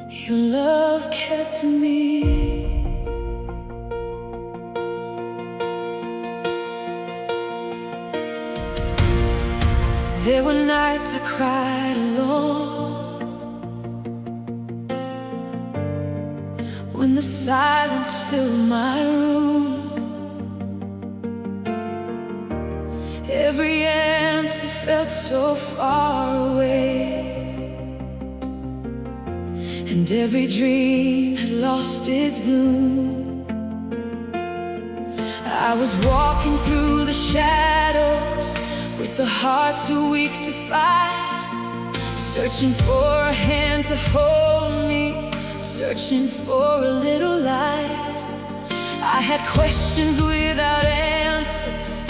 Your love kept me. There were nights I cried alone, when the silence filled my room. Every answer felt so far away, and every dream had lost its bloom. I was walking through the shadows with a heart too weak to fight, searching for a hand to hold me, searching for a little light. I had questions without answers,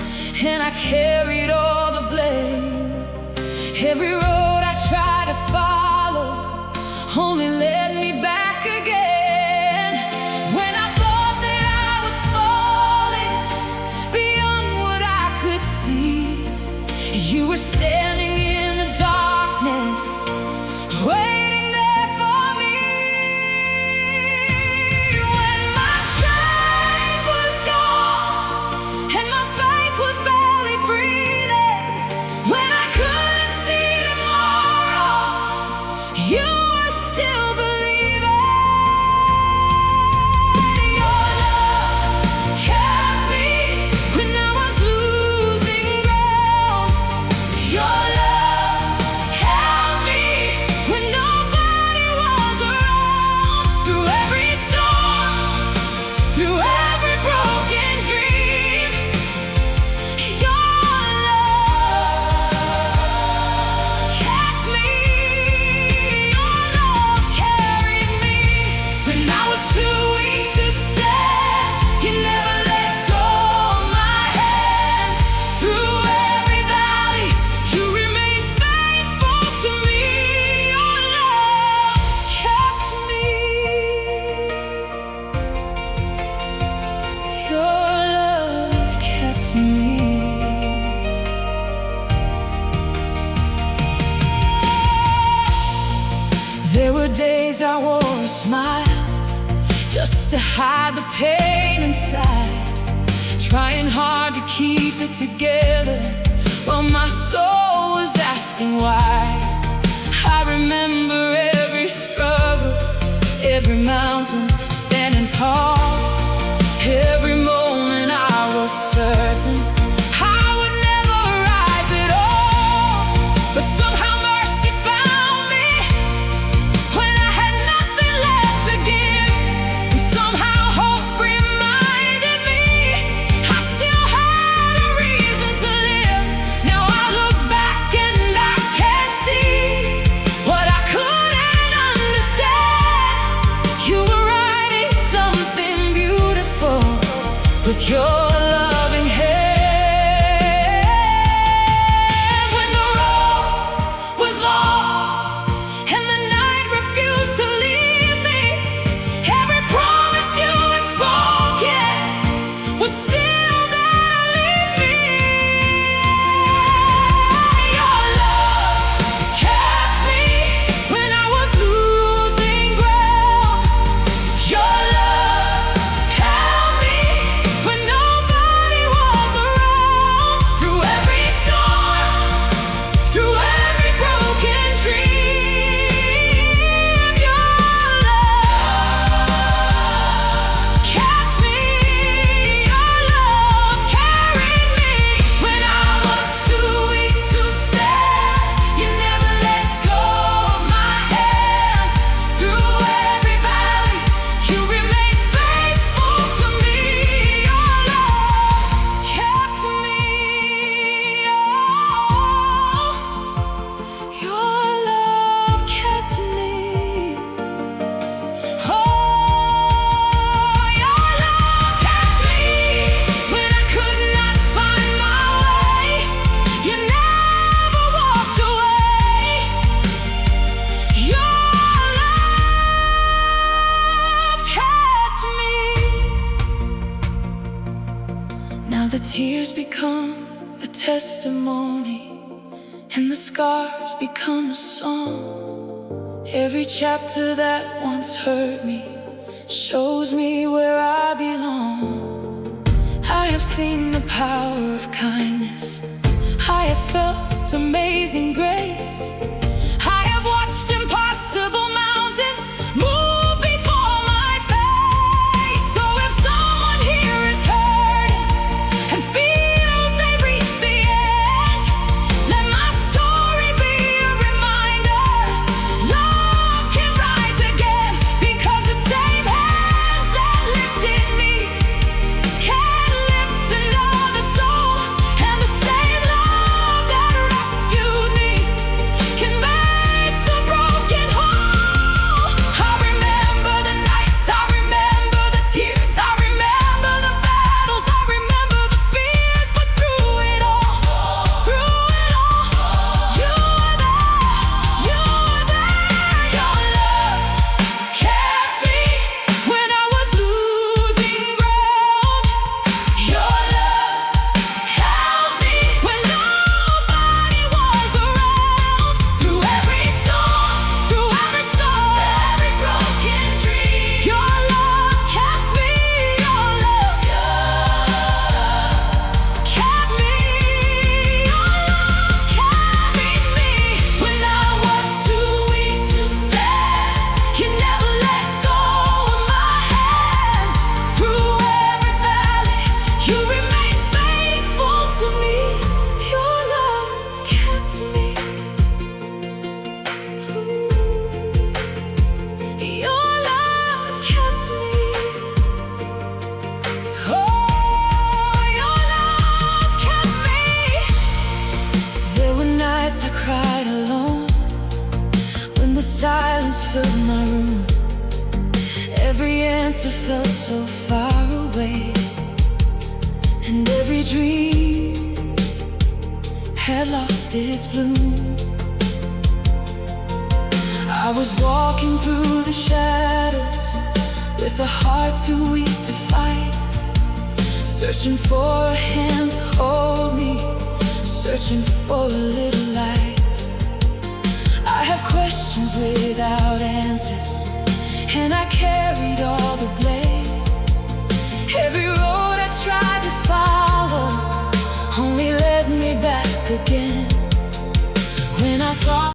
and I carried all the blame. Every road I tried to follow only led me back again. When I thought that I was falling beyond what I could see, you were standing in the darkness, waiting there for me. When my strength was gone and my faith was barely breathing, when I couldn't see tomorrow, you were still believing. Your love kept me when I was losing ground. Your love held me when nobody was around. Through every storm, through every broken dream, your love kept me. Your love carried me when I was too weak to stand. You never let go of my hand. Through every valley, you remained faithful to me. Your love kept me. Your love kept me. There were days I wore a smile just to hide the pain inside, trying hard to keep it together while my soul was asking why. I remember every struggle, every mountain standing tall, every moment I was certain I would never rise at all. But somehow mercy found me when I had nothing left to give, and somehow hope reminded me I still had a reason to live. Now I look back and I can see what I couldn't understand. You were writing something beautiful with your loving hand. When the road was long and the night refused to leave me, every promise you had spoken was still there to lead me. Your love kept me when I was losing ground. Your love held me when nobody was around. Through every storm, through every broken dream, your love kept me. Your love carried me when I was too weak to stand. You never let go of my hand. Through every valley, you remained faithful to me. Your love kept me. Oh, your love kept me. Oh, your love kept me when I could not find my way. You never walked away. Your love kept me. Now the tears become a testimony, and the scars become a song. Every chapter that once hurt me shows me where I belong. I have seen the power of kindness. I have felt amazing grace. I have watched impossible mountains move before my face. So if someone here is hurting and feels they've reached the end, let my story be a reminder. Love can rise again, because the same hands that lifted me can lift another soul, and the same love that rescued me can make the broken whole. I remember the nights, I remember the tears, I remember the battles, I remember the fears, but through it all, you were there, you were there. Your love kept me when I was losing ground. Your love held me when nobody was around. Through every storm, every broken dream, your love kept me. Your love kept me. Your love carried me when I was too weak to stand. You never let go of my hand. Through every valley, you remained faithful to me. Your love kept me. Your love kept me. Oh, your love kept me. There were nights I cried alone, when the silence filled my room. Every answer felt so far away, and every dream had lost its bloom. I was walking through the shadows with a heart too weak to fight, searching for a hand to hold me, searching for a little light. I have questions without answers, and I carried all the blame. Every road I tried to follow only led me back again. When I thought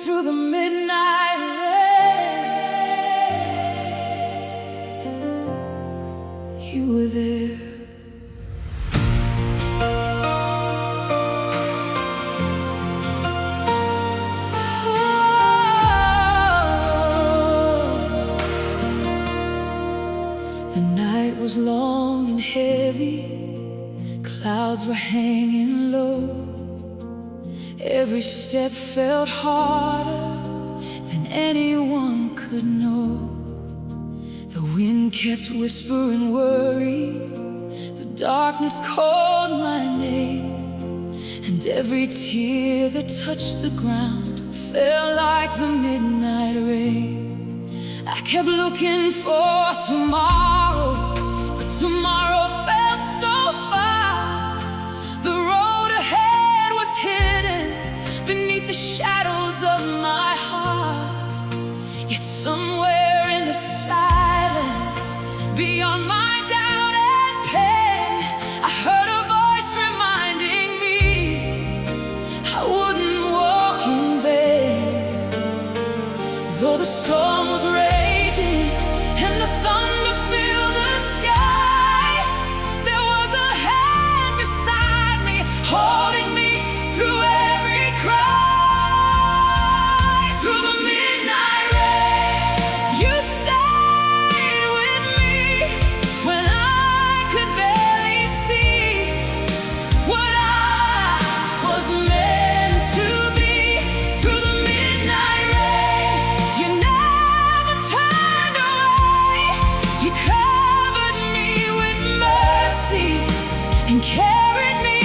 through the midnight rain, you were there. The night was long and heavy, clouds were hanging low. Every step felt harder than anyone could know. The wind kept whispering worry, the darkness called my name, and every tear that touched the ground felt like the midnight rain. I kept looking for tomorrow, but tomorrow felt so far. The road ahead was hidden beneath the shadows of my heart. Yet somewhere in the silence, beyond my doubt and pain, I heard a voice reminding me I wouldn't walk in vain. Though the storm was raging and the thunder filled the sky, there was a hand beside me, holding me through every cry. Through the midnight rain, you stayed with me when I could barely see what I was meant to be. Through the midnight rain, you never turned away. You covered me with mercy and carried me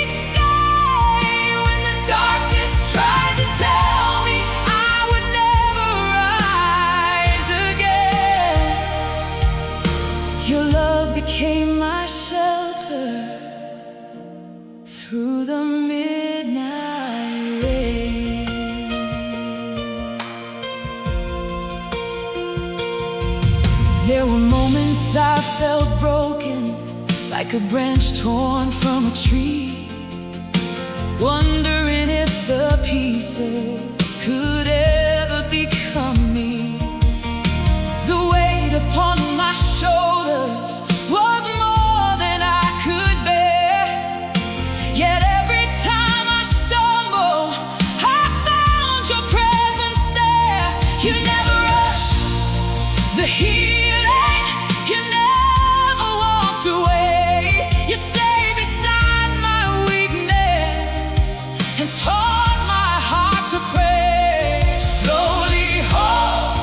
each day. When the darkness tried to tell me I would never rise again, your love became my shelter. through the midnight rain. There were moments I felt broken, like a branch torn from a tree, wondering if the pieces could ever become me. The weight upon my shoulders was more than I could bear, yet every time I stumble, I found your presence there. You never rush the healing, you never walked away. You stayed beside my weakness and taught my heart to pray. Slowly hope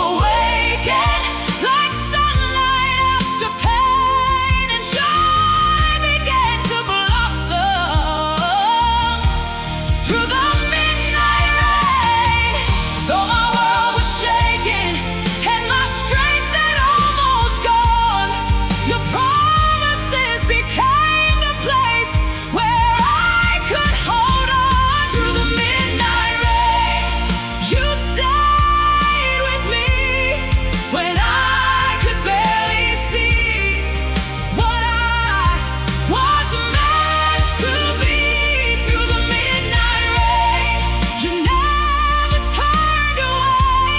awakened like sunlight after pain, and joy began to blossom through the midnight rain. Though my world was shaking and my strength had almost gone, your promises became the place where I could hold on. Through the midnight rain, you stayed with me when I could barely see what I was meant to be. Through the midnight rain, you never turned away.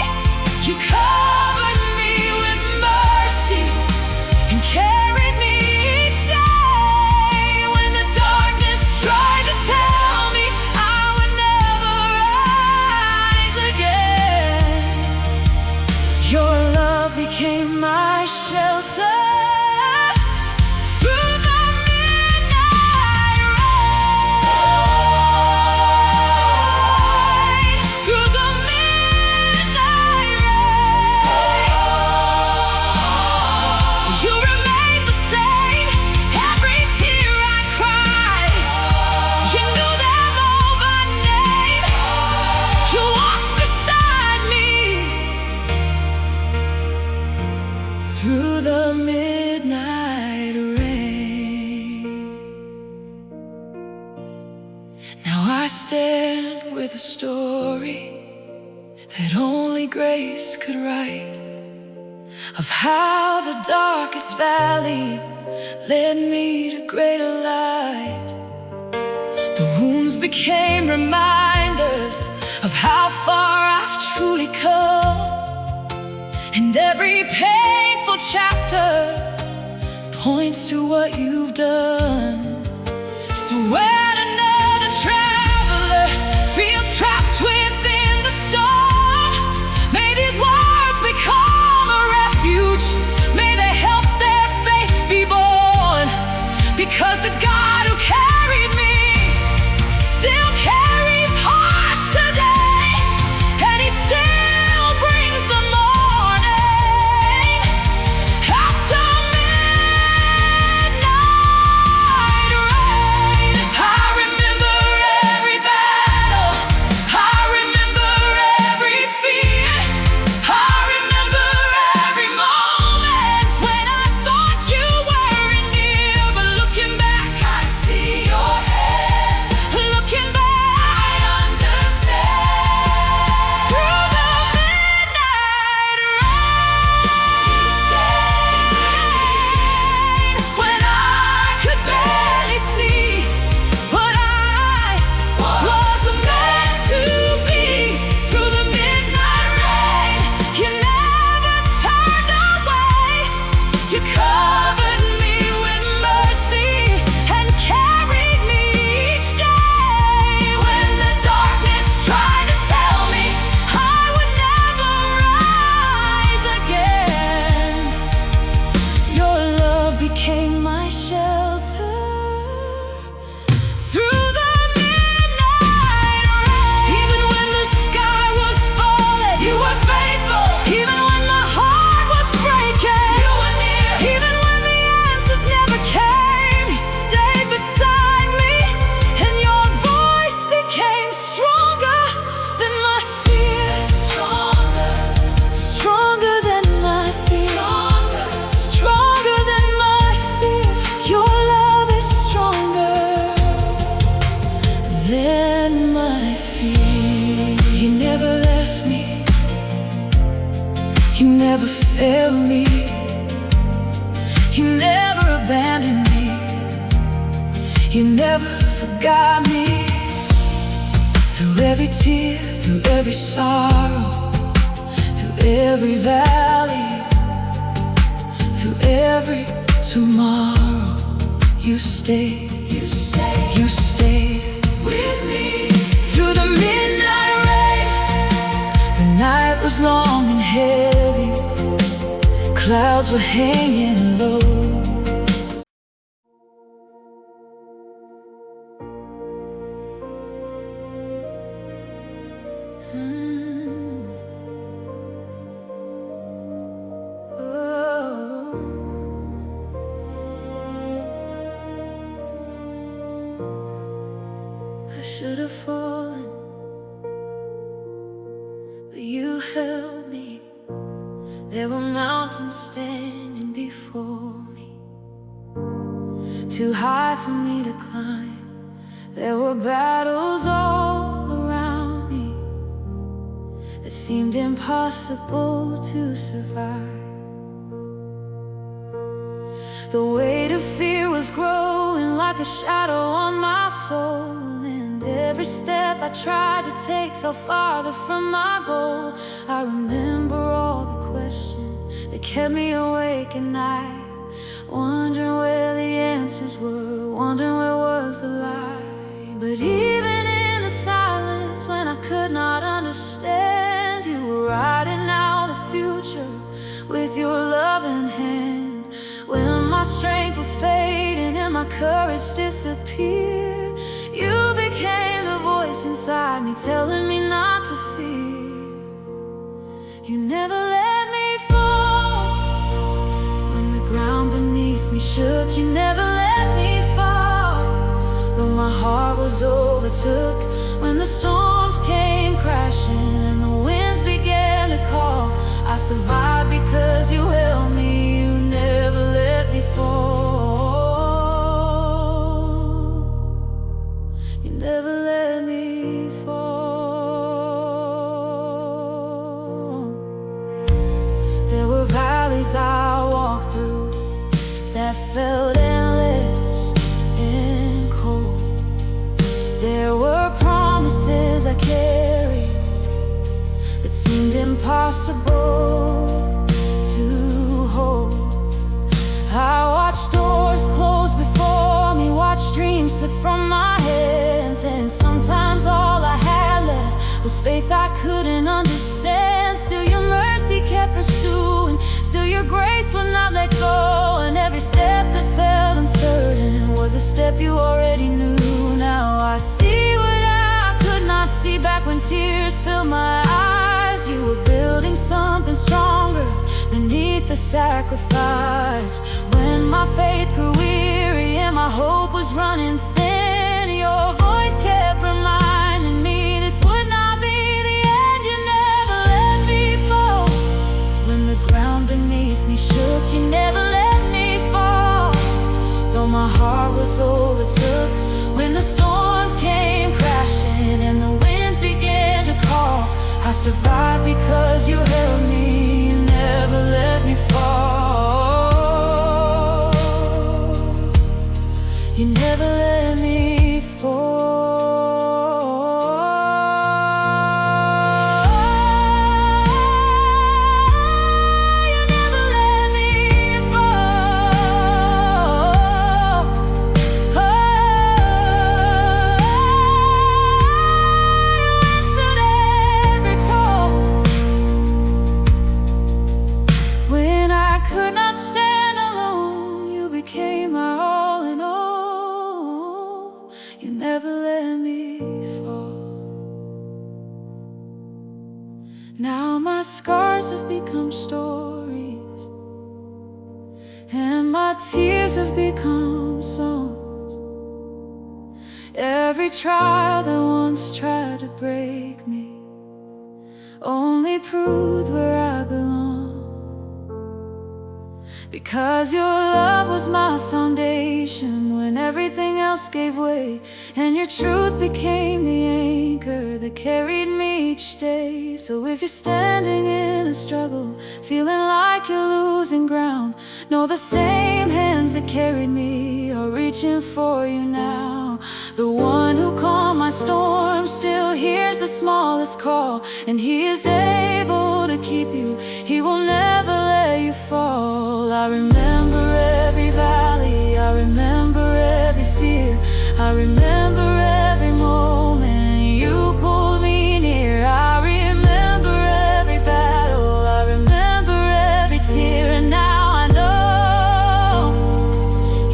You covered me with mercy and carried me each day. When the darkness tried to tell me I would never rise again, your love became my shelter. Through the midnight rain, through the midnight rain, you remained the same. Every tear I cried, you knew them all by name. You walked beside me through the midnight rain. Now I stand with a story that only grace could write, of how the darkest valley led me to greater light. The wounds became reminders of how far I've truly come, and every painful chapter points to what you've done. So when another traveler feels trapped within the storm, may these words become a refuge. May they help their faith be born, because the God who carried me still carries hearts today, and he still brings the morning after midnight rain. I remember every battle, I remember every fear, I remember every moment when I thought you weren't near. But looking back, I You never forgot me. Through every tear, through every sorrow, through every valley, through every tomorrow, you stayed, you stayed, you stayed with me. Through the midnight rain, the night was long and heavy, clouds were hanging low. I should have fallen, but you held me. There were mountains standing before me, too high for me to climb. There were battles all around me that seemed impossible to survive. The weight of fear was growing like a shadow on my soul, and every step I tried to take fell farther from my goal. I remember all the questions that kept me awake at night, wondering where the answers were, wondering where was the light. But even in the silence, when I could not understand, you were writing out a future with your loving hand. When my strength was fading and my courage disappeared, you became the voice inside me, telling me not to fear. You never let me fall. When the ground beneath me shook, you never let me fall. Though my heart was overtook, when the storms came crashing and the winds began to call, I survived because you held me. You never let me fall. You never let me fall. There were valleys I walked through that felt endless and cold. There were promises I carried that seemed impossible to hold. I watched doors close before me, watched dreams slip from my hands, and sometimes all I had left was faith I couldn't understand. Still your mercy kept pursuing, still your grace would not let go, and every step that felt uncertain was a step you already knew. Now I see what I could not see back when tears filled my eyes. You were building something stronger beneath the sacrifice. When my faith grew weary and my hope was running thin, your voice kept reminding me this would not be the end. You never let me fall. When the ground beneath me shook, you never let me fall. Though my heart was overtook, when the storms came crashing and the winds began to call, I survived because you held me. You never let me fall. You never let me fall. You never let me fall. You answered every call. When I could not stand alone, you became my all in all. You never let me fall. Now my scars have become stories, and my tears have become songs. Every trial that once tried to break me only proved where I belong. Because your love was my foundation when everything else gave way, and your truth became the anchor that carried me each day. So if you're standing in a struggle, feeling like you're losing ground, know the same hands that carried me are reaching reaching for you now. The one who calmed my storm still hears the smallest call, and He is able to keep you. He will never let you fall. I remember every valley, I remember every fear, I remember every moment you pulled me near. I remember every battle, I remember every tear, and now I know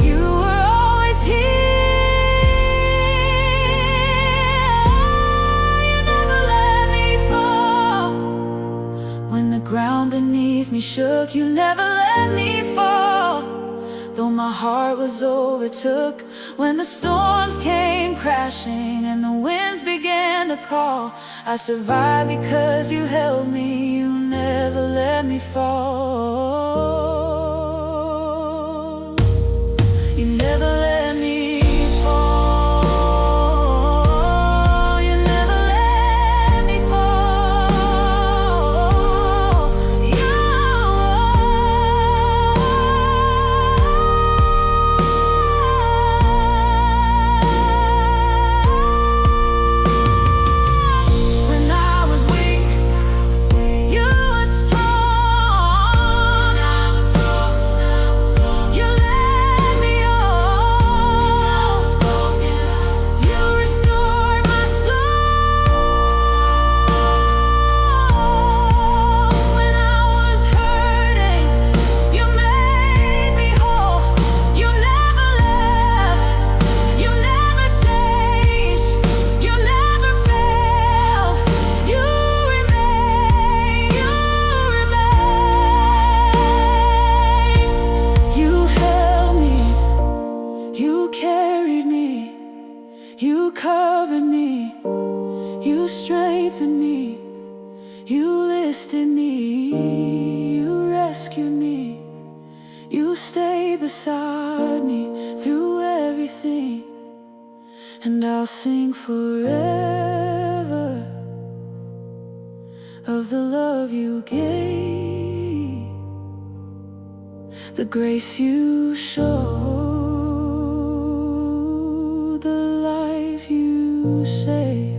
you were always here. You never let me fall. When the ground beneath me shook, you never let me fall. Though my heart was overtook, when the storms came crashing and the winds began to call, I survived because you held me. You never let me fall. You never let me fall. You never let me fall. When I was weak, you were strong. You let me all. You restored my soul. When I was hurting, you made me whole. You never left, you never changed, you never failed. You remain, you remain. You held me, you carried me, you covered me, you strengthened me, you lifted me, you rescued me, you stayed beside me through everything. And I'll sing forever of the love you gave, the grace you showed, the life you saved.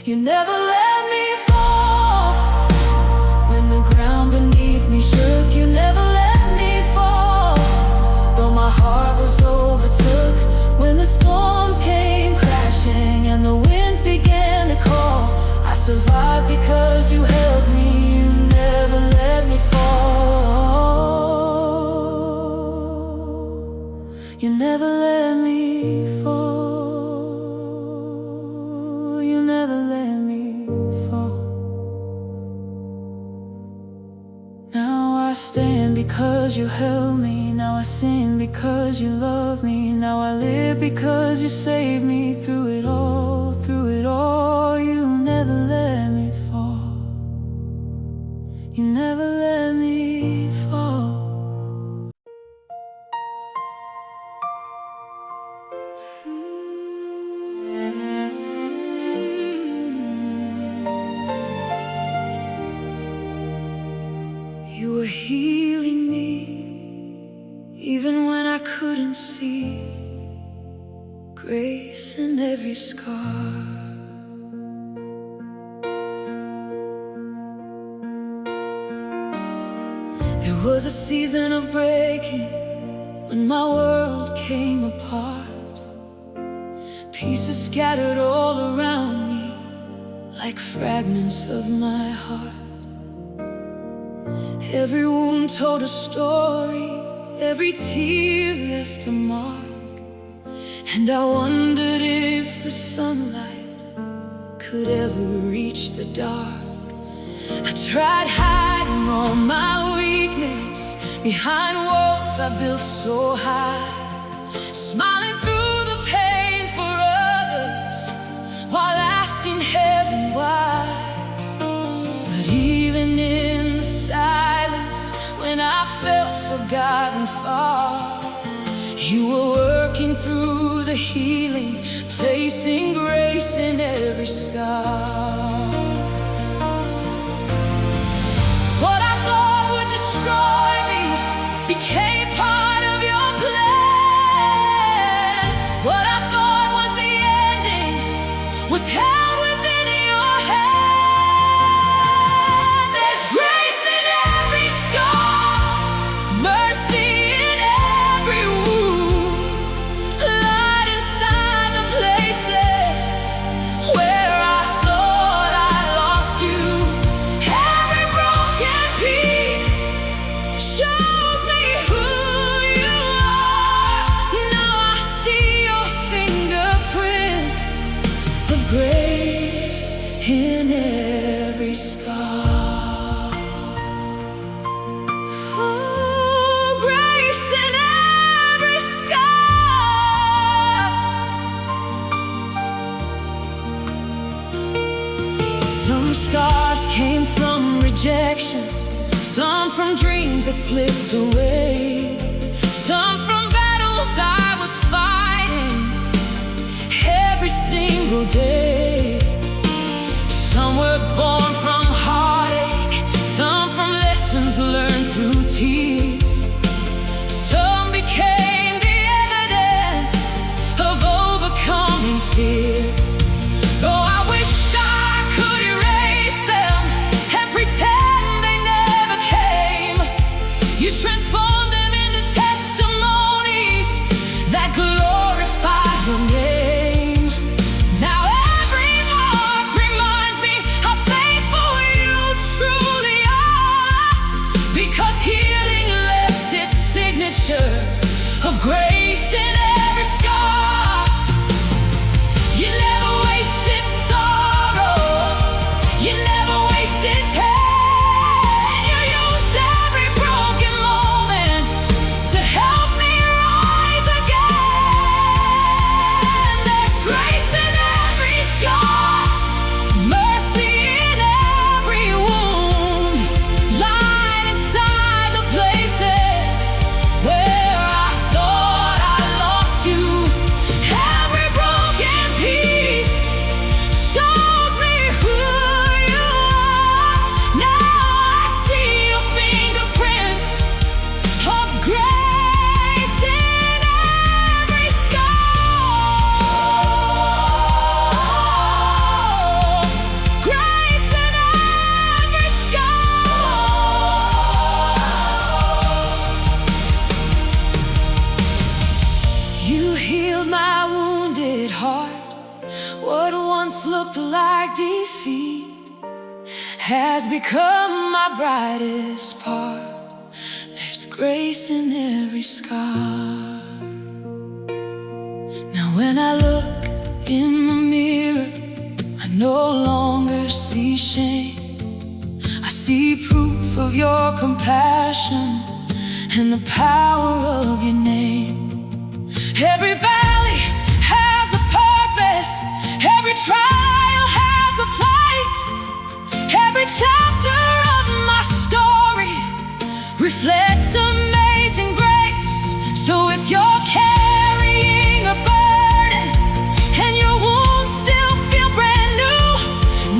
You never let me fall. When the ground beneath me shook, you never let me fall. Though my heart was overtook, when the storms came crashing and the winds began to call, I survived because you held me. You never let me fall. You never let me fall. You never let me fall. Now I stand because you held me. Now I sing because you love me. Now I live because you saved me through it all, through it all. You never let me fall. You never let me fall. You were healing me, even when I couldn't see. Grace in every scar. There was a season of breaking when my world came apart. Pieces scattered all around me like fragments of my heart. Every wound told a story, every tear left a mark. And I wondered if the sunlight could ever reach the dark. I tried hiding all my weakness behind walls I built so high, smiling through the pain for others while asking heaven why. But even in the silence, when I felt forgotten far, you were working through the healing, placing grace in every scar. What I thought would destroy me became part of your plan. rejection, some from dreams that slipped away, some from battles I was fighting every single day. Some were born from heartache, some from lessons learned through tears. Some became the evidence of overcoming fear. Though I wished I could erase them and pretend they never came, you transformed them into testimonies that glorify your name. Now every mark reminds me how faithful you truly are, because healing left its signature of grace in every scar. You never wasted sorrow, you never wasted pain. You used every broken moment to help me rise again. There's grace in every scar, mercy in every wound, light inside the places where I thought I lost you. Every broken piece shows me who you are. Now I see your fingerprints of grace in every scar. Grace in every scar. You healed my wounded heart. What once looked like defeat has become my brightest part. There's grace in every scar. Now when I look in the mirror, I no longer see shame. I see proof of your compassion and the power of your name. Every valley has a purpose, every trial has a place, every chapter of my story reflects amazing grace. So if you're carrying a burden and your wounds still feel brand new,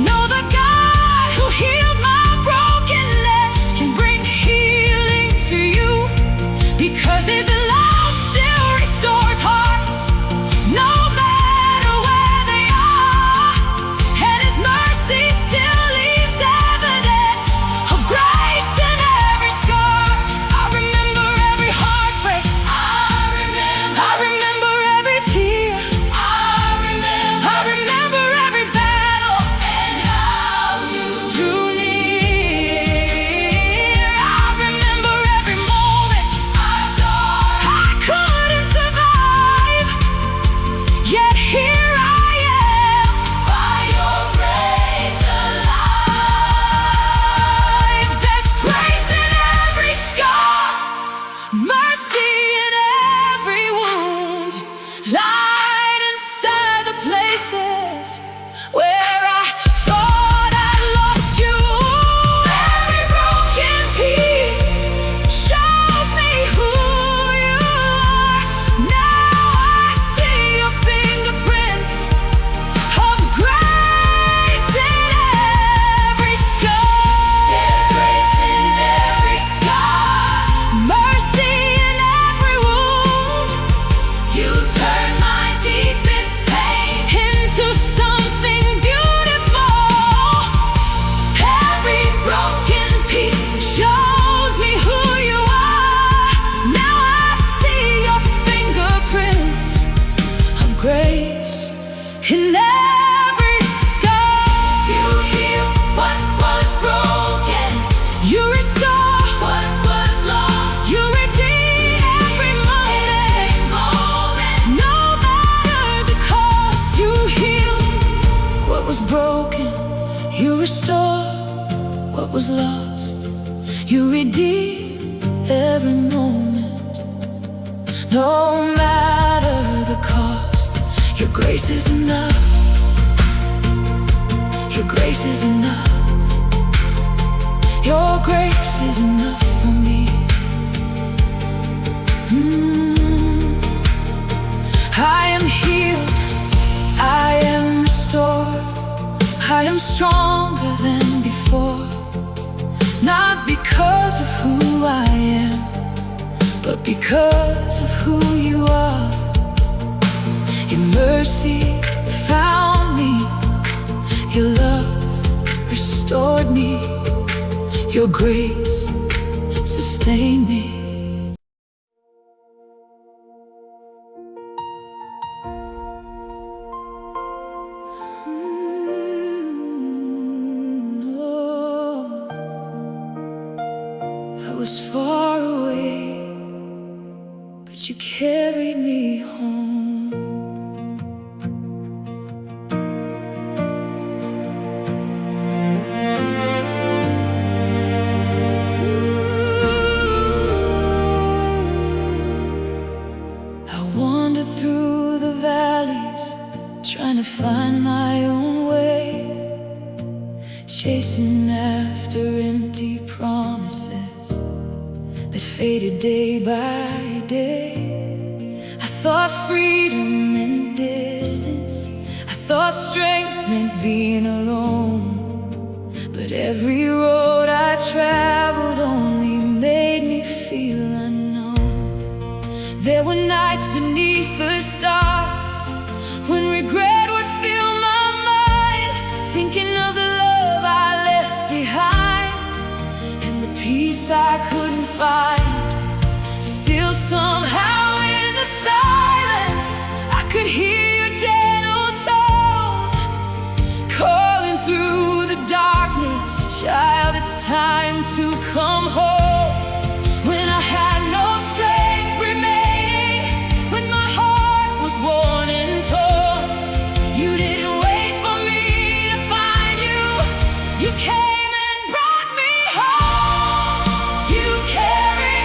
know the God who healed my brokenness can bring healing to you, because His love still restores hearts, no matter where they are, and His mercy still leaves evidence of grace in every scar. I remember every heartbreak, I remember every tear, I remember every battle and how you drew near. I remember every moment I thought I couldn't survive, yet here I am, by your grace alive. There's grace in every scar, mercy in every wound, light inside the places where I thought I lost you. Every broken piece shows me who you are. Now I see your fingerprints of grace in every scar. There's grace in every scar, mercy in every wound. You turn my deepest pain into something beautiful. Every broken piece shows me who you are. Now I see your fingerprints of grace in every scar. You heal what was broken, you restore what was lost, you redeem every moment, no matter the cost. You heal what was broken, you restore what was lost, you redeem every moment, no matter the cost. Your grace is enough, your grace is enough. Your grace is enough for me. I am healed, I am restored, I am stronger than before. Not because of who I am, but because of who you are. Your mercy found me, your love restored me, your grace sustained me. I was far away, but you carried me home. I wandered through the valleys, trying to find my own way, chasing after empty promises that faded day by day. I thought freedom meant distance, I thought strength meant being alone. But every road I traveled only made me feel unknown. There were nights beneath the stars when regret would fill my mind, thinking of the love I left behind and the peace I couldn't find. Still somehow in the silence I could hear your gentle tone calling through the darkness, child, it's time to come home. When I had no strength remaining, when my heart was worn and torn, you didn't wait for me to find you. You came and brought me home. You carried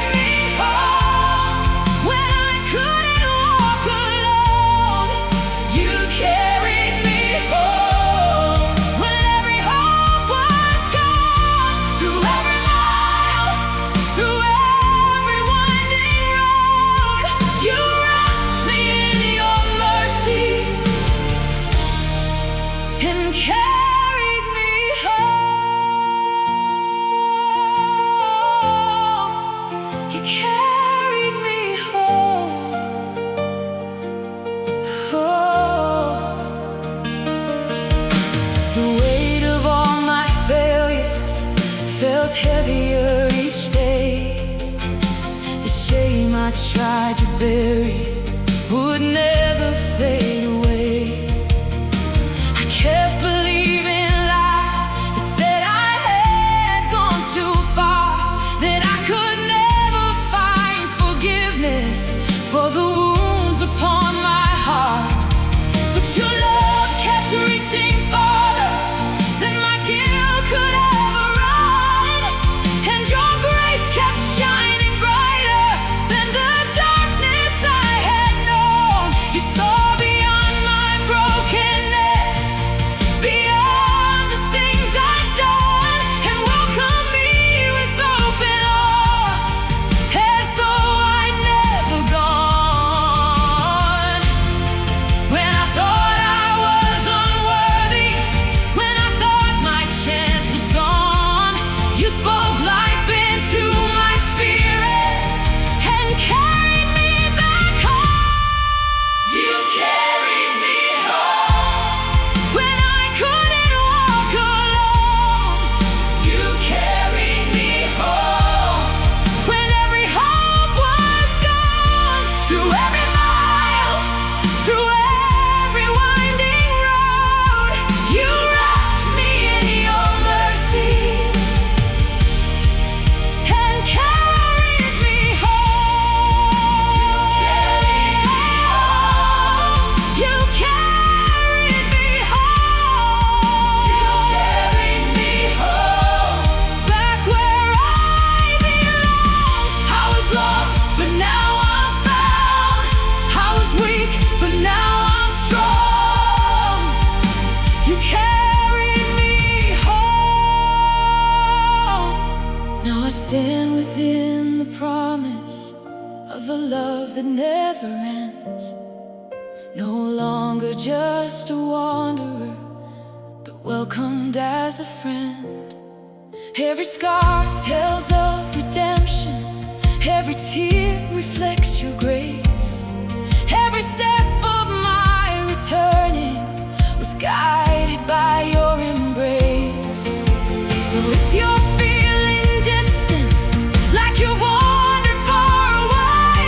never ends. No longer just a wanderer, but welcomed as a friend. Every scar tells of redemption, every tear reflects your grace. Every step of my returning was guided by your embrace. So if you're feeling distant, like you've wandered far away,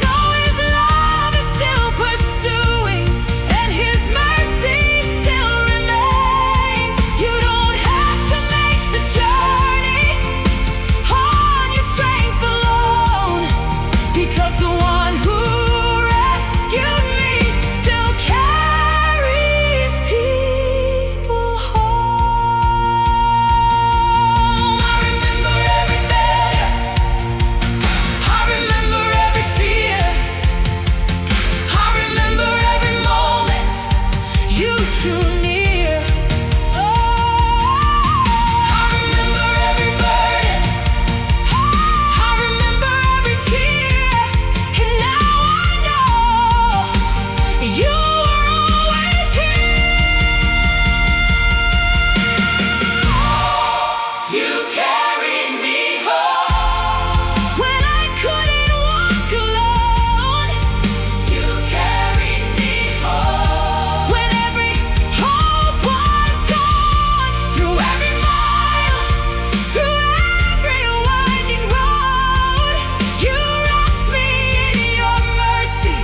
know His love is still pursuing, and His mercy still remains. You don't have to make the journey on your strength alone, because the one who rescued me still carries people home. I remember every failure, I remember every fear, I remember every moment you drew near. I remember every burden, I remember every tear, and now I know you were always here. You carried me home when I couldn't walk alone. You carried me home when every hope was gone. Through every mile, through every winding road, you wrapped me in your mercy,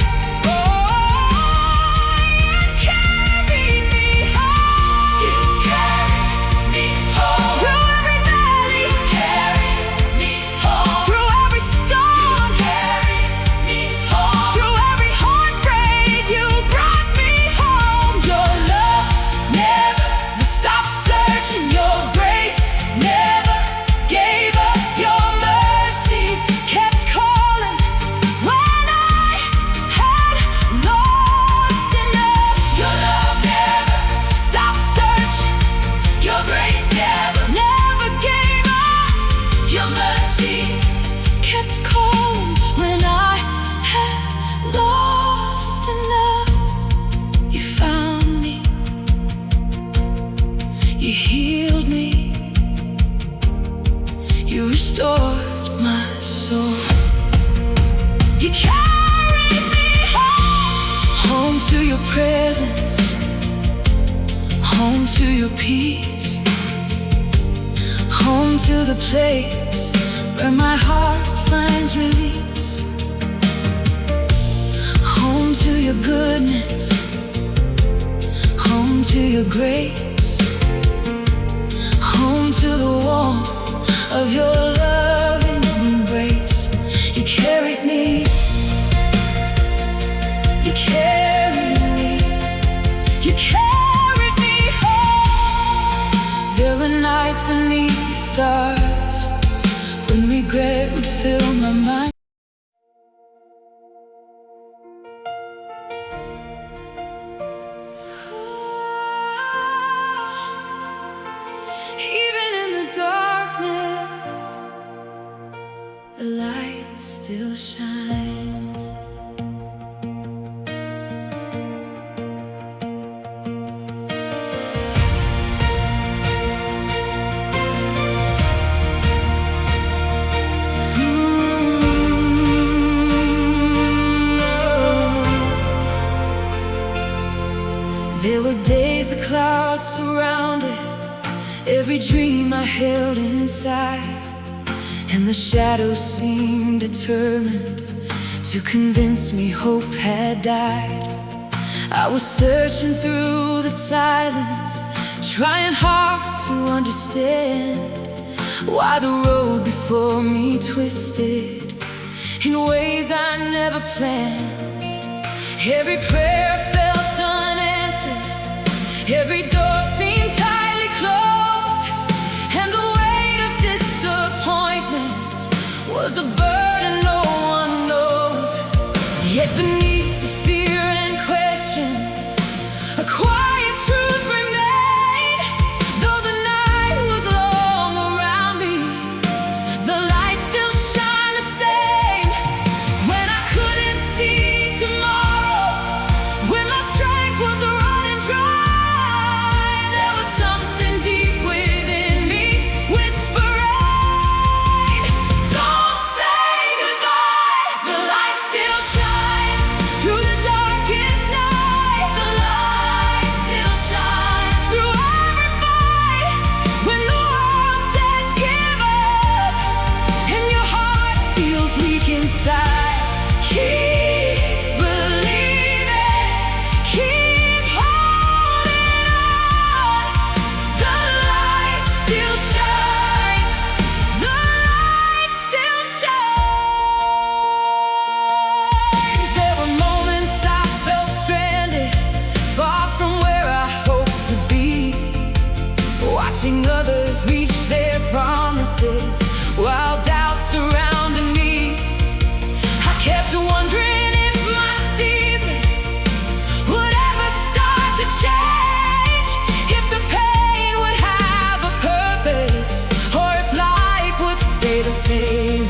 and carried me home. You carried me home through every valley. You carried me home through every storm. You carried me home through every heartbreak. You brought me home. Your love never stopped searching. Your grace never gave up. Your mercy kept calling when I had lost enough. Your love never stopped searching. Your grace never gave up. Your mercy kept calling when I had lost enough. You found me, you healed me, you restored my soul. You carried me home to your presence, home to your peace, home to the place where my heart finds release. Home to your goodness, home to your grace, home to the warmth of your loving embrace. You carried me, you carried me, you carried me home. There were nights beneath the stars when regret would fill my mind. Even in the darkness, the light still shines. There were days the clouds surrounded every dream I held inside, and the shadows seemed determined to convince me hope had died. I was searching through the silence, trying hard to understand why the road before me twisted in ways I never planned. Every prayer felt unanswered, every door seemed tightly closed, and the weight of disappointment was a burden no one knows. Yet beneath the fear and questions, a quiet truth remained. Though the night was long around me, the light still shone the same. When I couldn't see while doubts surrounded me. I kept wondering if my season would ever start to change, if the pain would have a purpose, or if life would stay the same.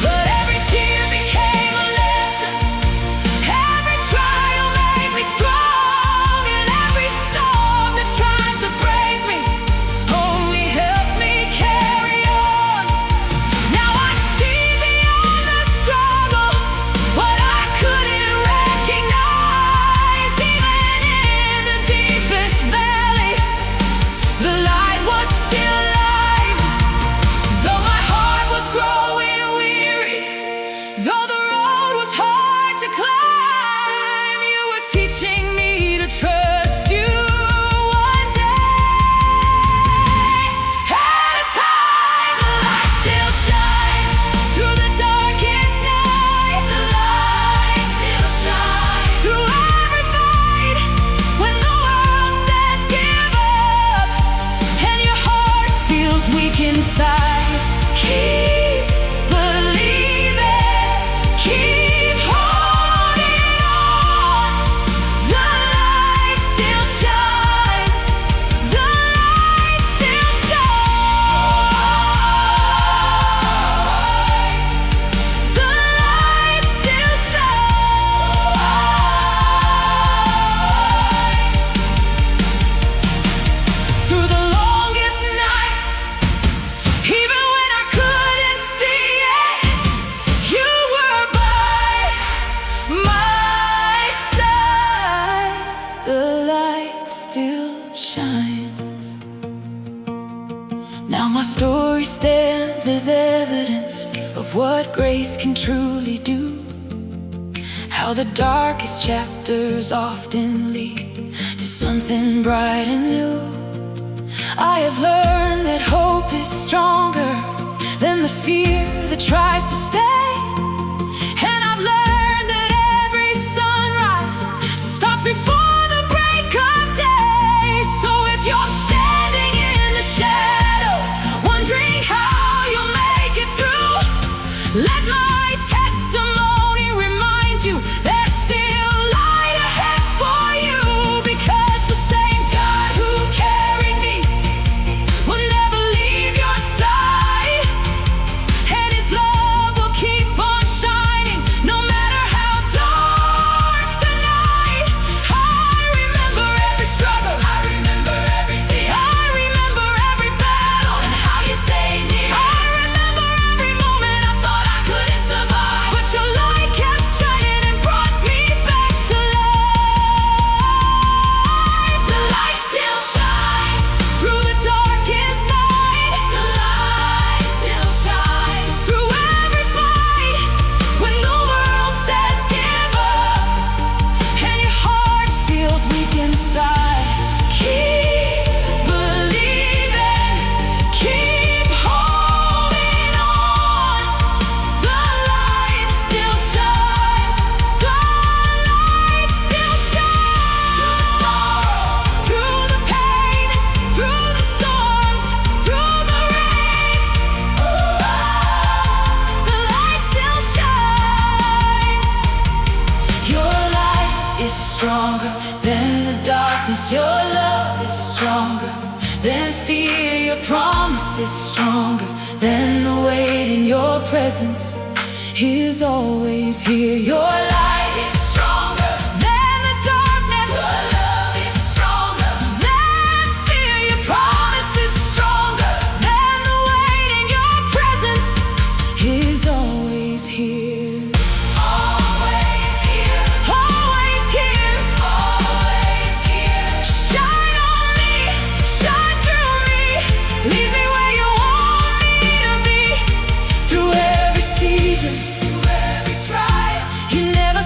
But every tear became a lesson, every trial made me strong, and every storm that tried to break me only helped me carry on. Now I see beyond the struggle what I couldn't recognize. Even in the deepest valley, the light was still alive. Though my heart was growing weary, though the road was hard to climb, you were teaching me to trust you one day at a time. The light still shines through the darkest night. The light still shines through every fight. When the world says give up and your heart feels weak inside, keep believing, keep holding on. The light still shines, the light still shines, the light still shines. Through the longest nights, even when I couldn't see it, you were by my side. The light still shines. Now my story stands as evidence of what grace can truly do, how the darkest chapters often lead to something bright and new. I have learned that hope is stronger than the fear that tries to stay. And I've learned that every sunrise starts before the break of day. So if you're standing in the shadows, wondering how you'll make it through, let my testimony remind you there's still light ahead for you. Because the same God who carried me will never leave your side, and His love will keep on shining no matter how dark the night. I remember every struggle, I remember every tear, I remember every battle and how you stayed near. I remember every moment I thought I couldn't survive, but your light kept shining and brought me back to life. The light still shines through the darkest night. The light still shines through every fight. When the world says give up and your heart feels weak inside, keep believing, keep holding on. The light still shines, the light still shines. Through the sorrow, through the pain, through the storms, through the rain, the light still shines. Your light is stronger than the darkness. Your love is stronger than fear. Your promise is stronger than the weight in your presence is always here. Your light is stronger than the darkness. Your love is stronger than fear. Your promise is stronger than the weight in your presence is always here. Always here, always here, always here. Shine on me, shine through me, lead me where you want me to be. Through every season, through every trial, you never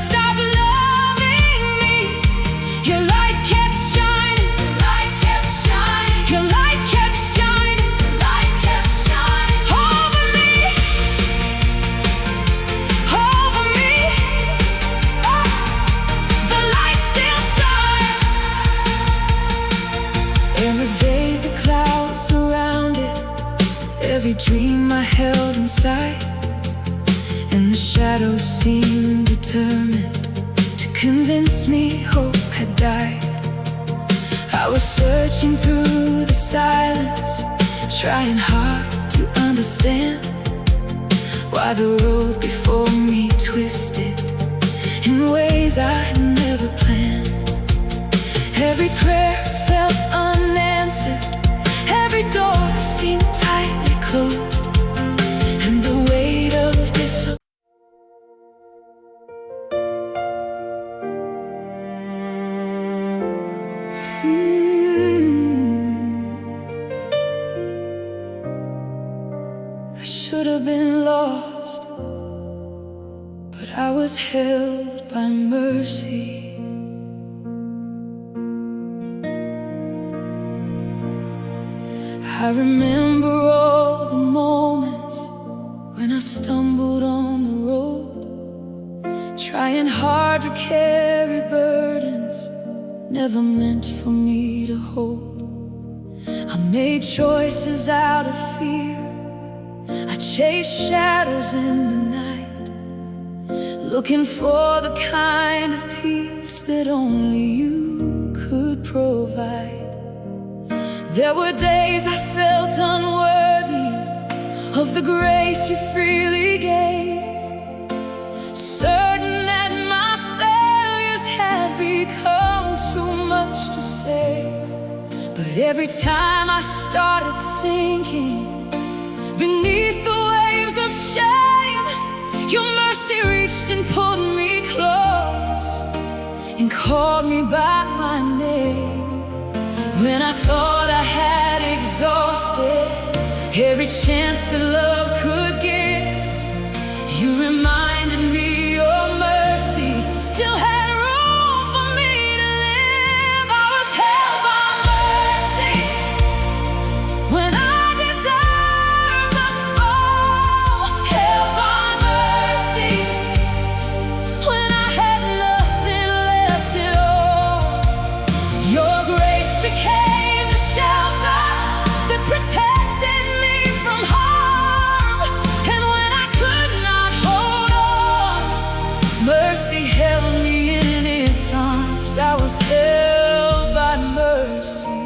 convinced me hope had died. I was searching through the silence, trying hard to understand why the road before me twisted in ways I never planned. Every prayer felt unanswered, every door seemed tightly closed, and the weight of this I should have been lost, but I was held by mercy. I remember all the moments when I stumbled on the road, trying hard to carry burdens never meant for me to hold. I made choices out of fear, I chased shadows in the night, looking for the kind of peace that only you could provide. There were days I felt unworthy of the grace you freely gave, certain that my failures had become too much to save. But every time I started sinking beneath the waves of shame, your mercy reached and pulled me close and called me by my name. When I thought I had exhausted every chance that love could give, you reminded me your mercy still had room for me to live. I was held by mercy when I deserved the fall, held by mercy when I had nothing left at all. Your grace became the shelter that protected me from harm, and when I could not hold on, mercy held me in its arms. I was held by mercy.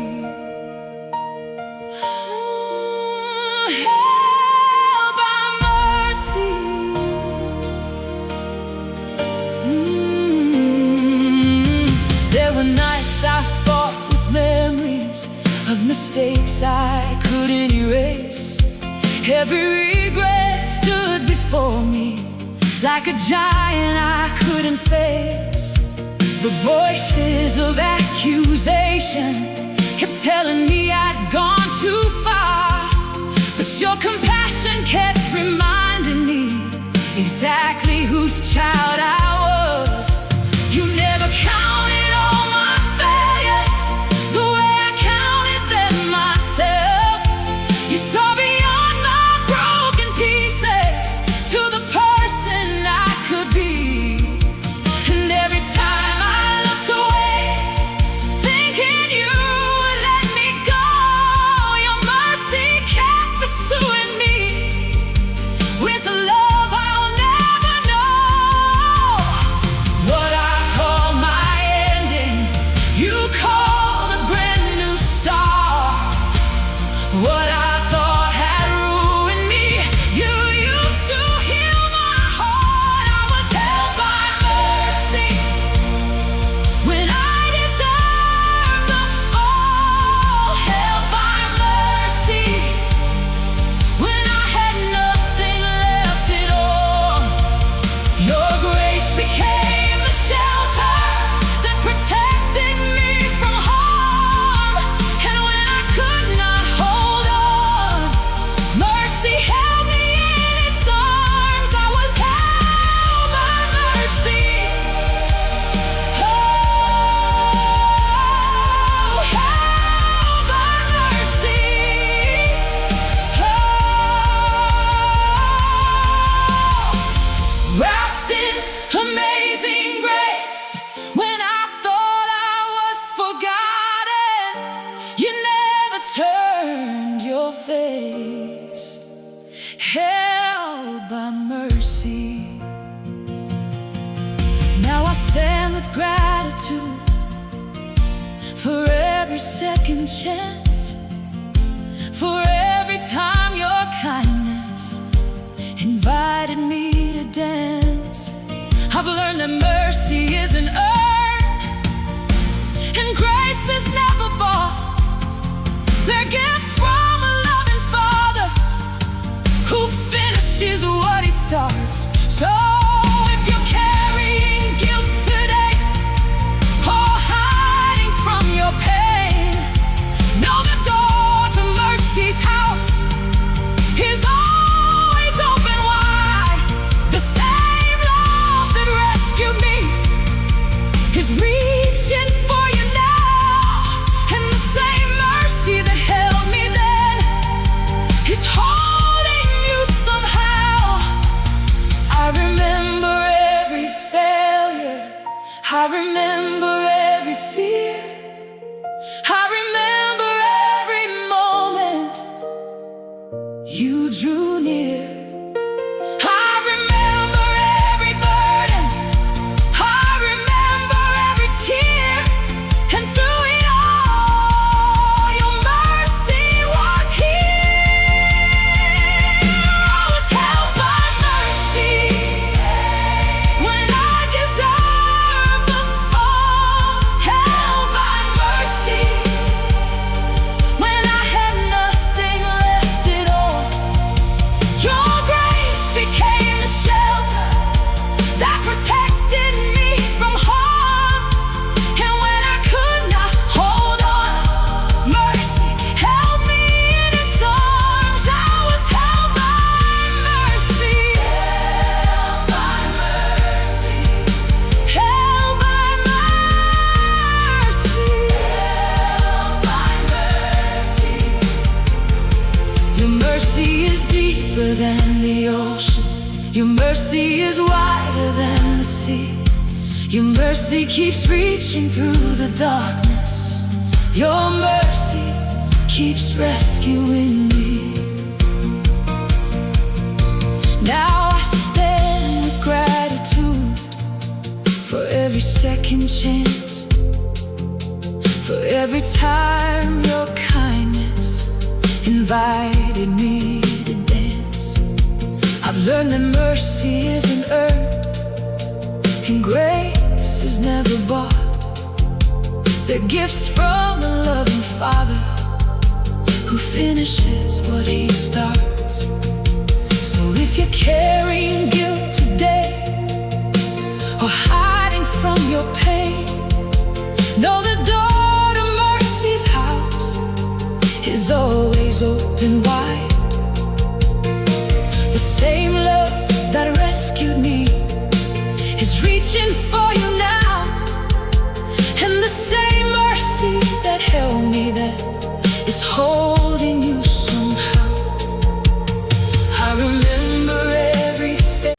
Held by mercy. There were nights I fought with memories of mistakes I couldn't erase. Every regret stood before me like a giant I couldn't face. The voices of accusation kept telling me I'd gone too far, but your compassion kept reminding me exactly whose child I was. You never counted all my failures the way I counted them myself. You saw beyond my broken pieces to the person I could be. And every time I looked away, thinking you would let me go, your mercy kept pursuing me with a love I'll never know. every second chance, for every time your kindness invited me to dance. I've learned that mercy isn't earned and grace is never bought. They're gifts from a loving Father who finishes what He starts. So if you're carrying guilt today or hiding from your pain, know the door to mercy's house is always open wide. The same love that rescued me is reaching for you now, and the same mercy that held me then is holding you somehow. I remember every failure, I remember every fear, I remember every moment you drew near. I remember every burden, I remember every tear, and through it all, your mercy was here. I was held by mercy when I deserved the fall, held by mercy when I had nothing left at all. Your grace became the shelter that protected me from harm, and when I could not hold on, mercy held me in its arms. I was held by mercy, held by mercy, held by mercy, held by mercy. Your mercy is deeper than the ocean, your mercy is wider than the sea. Your mercy keeps reaching through the darkness, your mercy keeps rescuing me. Now I stand with gratitude for every second chance, for every time your kindness invited me to dance. I've learned that mercy isn't earned and grace is never bought. They're gifts from a loving Father who finishes what He starts. So if you're carrying guilt today or hiding from your pain, know the door to mercy's house is always open wide. The same love that rescued me is reaching for you now, and the same mercy that held me then is holding you somehow. I remember everything.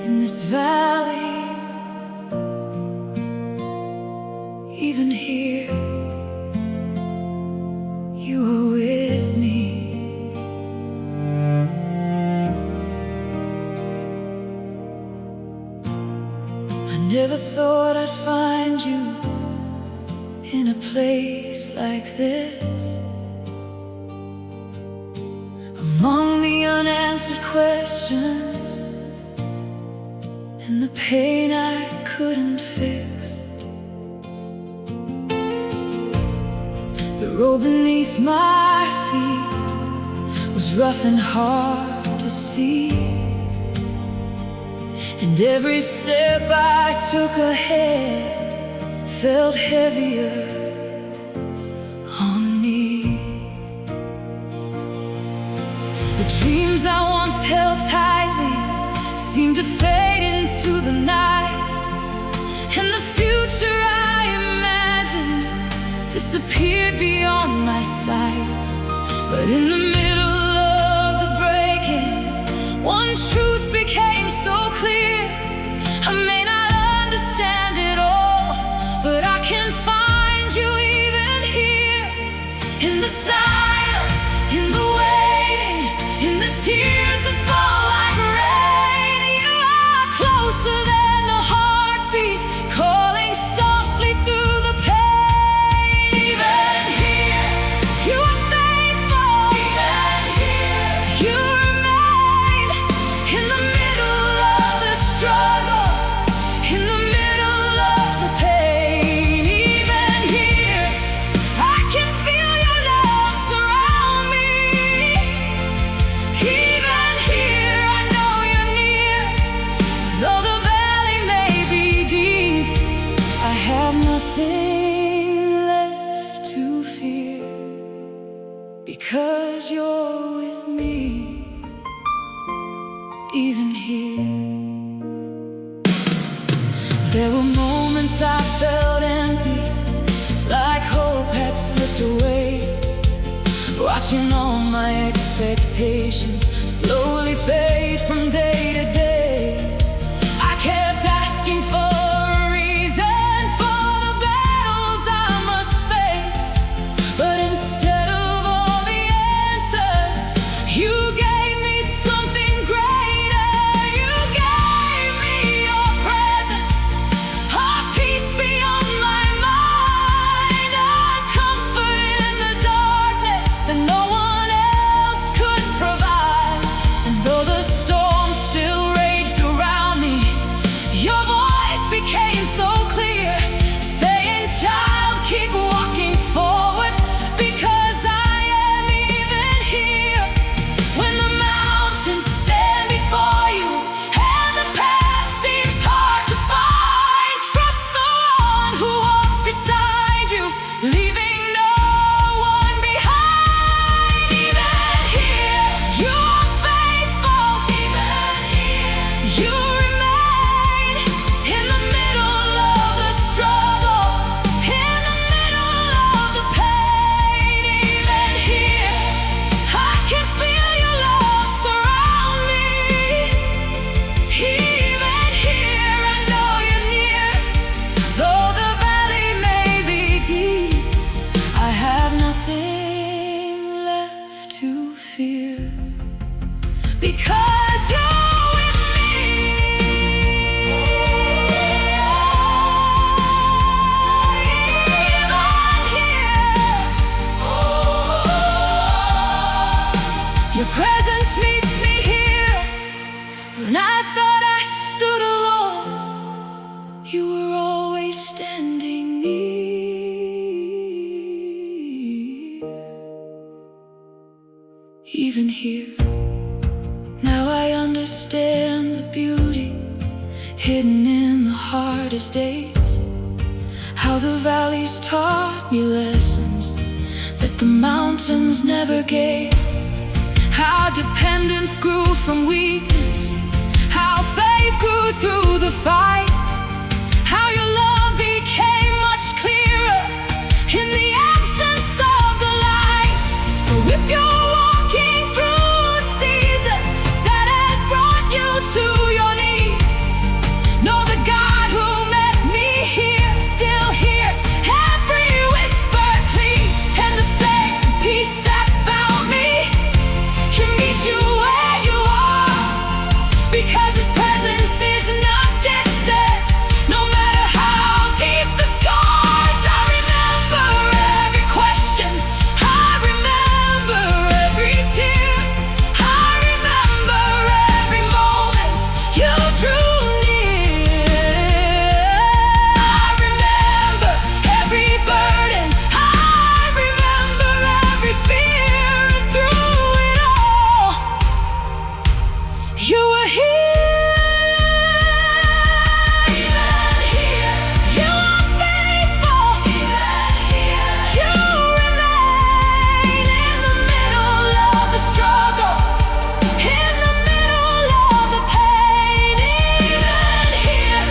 In this valley, even here, you are with me. I never thought I'd find you in a place like this, among the unanswered questions and the pain I couldn't fix. The road beneath my feet was rough and hard to see, and every step I took ahead felt heavier on me. The dreams I once held tightly seemed to fade into the night, and the future I imagined disappeared beyond my sight. But in the middle of the breaking, one truth became so clear. I may not understand it all, but I can find you even here, in the silence, in the waiting, because you're with me, even here. There were moments I felt empty, like hope had slipped away, watching all my expectations slowly fade from day to day. I kept asking for a reason for the battles I must face, but instead of all the answers, you gave me something greater. You gave me your presence, a peace beyond my mind, a comfort in the darkness that no one else could provide. And though the storm still raged around me, your voice became so clear, saying, "Child, keep walking forward, because I am even here." When the mountains stand before you and the path seems hard to find, trust the one who walks beside you, leaving no one behind. Even here, you are faithful. Even here, you remain in the middle of the struggle, in the middle of the pain. Even here, I can feel your love surround me. Even here, I know you're near. Though the valley may be deep, I have nothing left to fear, because you're with me. Even here, your presence meets me here. When I thought I stood alone, you were always standing near. Even here, now I understand the beauty hidden in the hardest days. How the valleys taught me lessons that the mountains never gave. How dependence grew from weakness, how faith grew through the fight, how your love became much clearer in the absence of the light. So if you're walking through a season that has brought you to your knees, know the God who met me here still hears every whispered plea, and the same peace that found me can meet you where you are, because His presence is not distant, no matter how deep the scars. I remember every question, I remember every tear, I remember every moment you drew near. I remember every burden, I remember every fear, and through it all, you were here. Even here, you are faithful. Even here, you remain in the middle of the struggle, in the middle of the pain. Even here,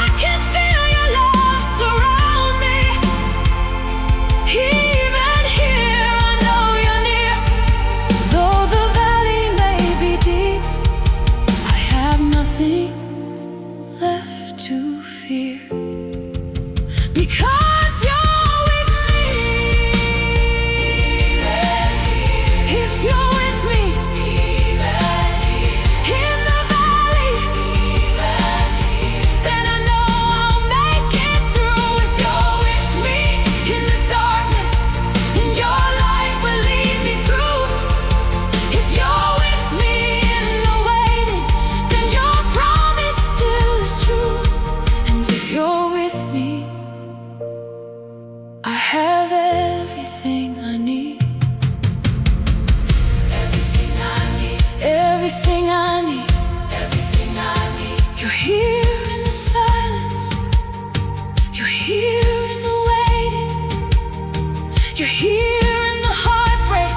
I can feel your love surround me. Even here, I know you're near. Though the valley may be deep, I have nothing left to fear, because you're with me. If you're with me, in the valley, then I know I'll make it through. If you're with me in the darkness, then your light will lead me through. If you're with me in the waiting, then your promise still is true. And if you're with me, I have everything I need. Everything I need. Everything I need. Everything I need. You're here in the silence. You're here in the waiting. You're here in the heartbreak.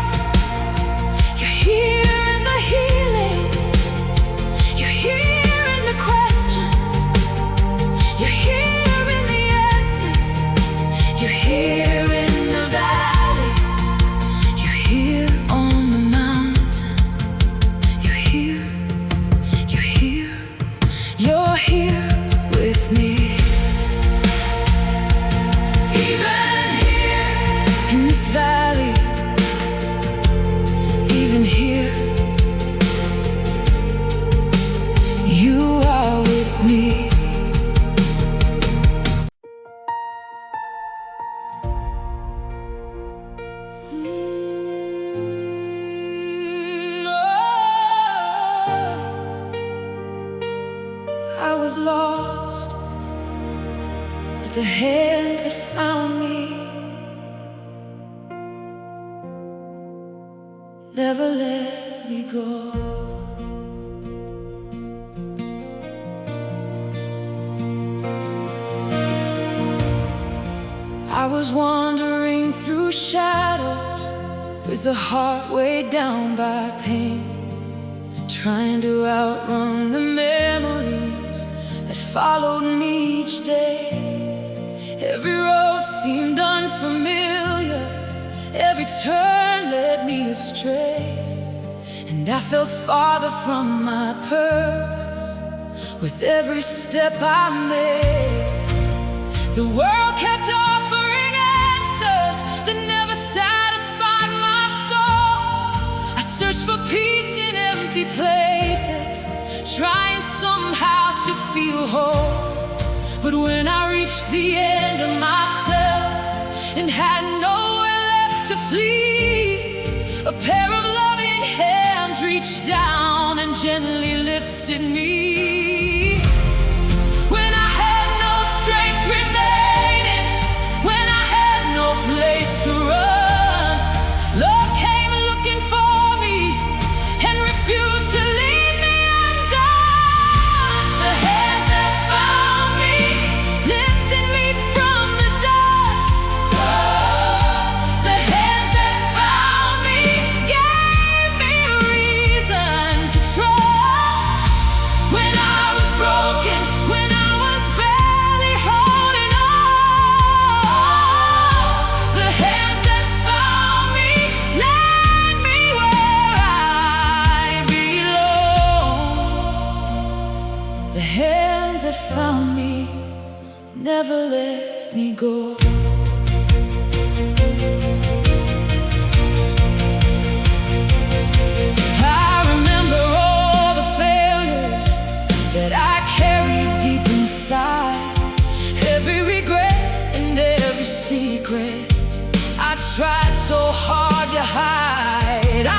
the hands that found me never let me go. I was wandering through shadows with a heart weighed down by pain, trying to outrun the memories that followed me each day. Every road seemed unfamiliar, every turn led me astray, and I felt farther from my purpose with every step I made. The world kept offering answers that never satisfied my soul. I searched for peace in empty places, trying somehow to feel whole. But when I reached the end of myself and had nowhere left to flee, a pair of loving hands reached down and gently lifted me. When I had no strength remaining, when I had no place to run, love came looking for me and refused to leave me undone. The hands that found me lifted me from the dust. The hands that found me gave me a reason to trust. When I was broken, when I was barely holding on, the hands that found me led me where I belong. The hands that found me never let me go. I remember all the failures that I carried deep inside, every regret and every secret I tried so hard to hide. I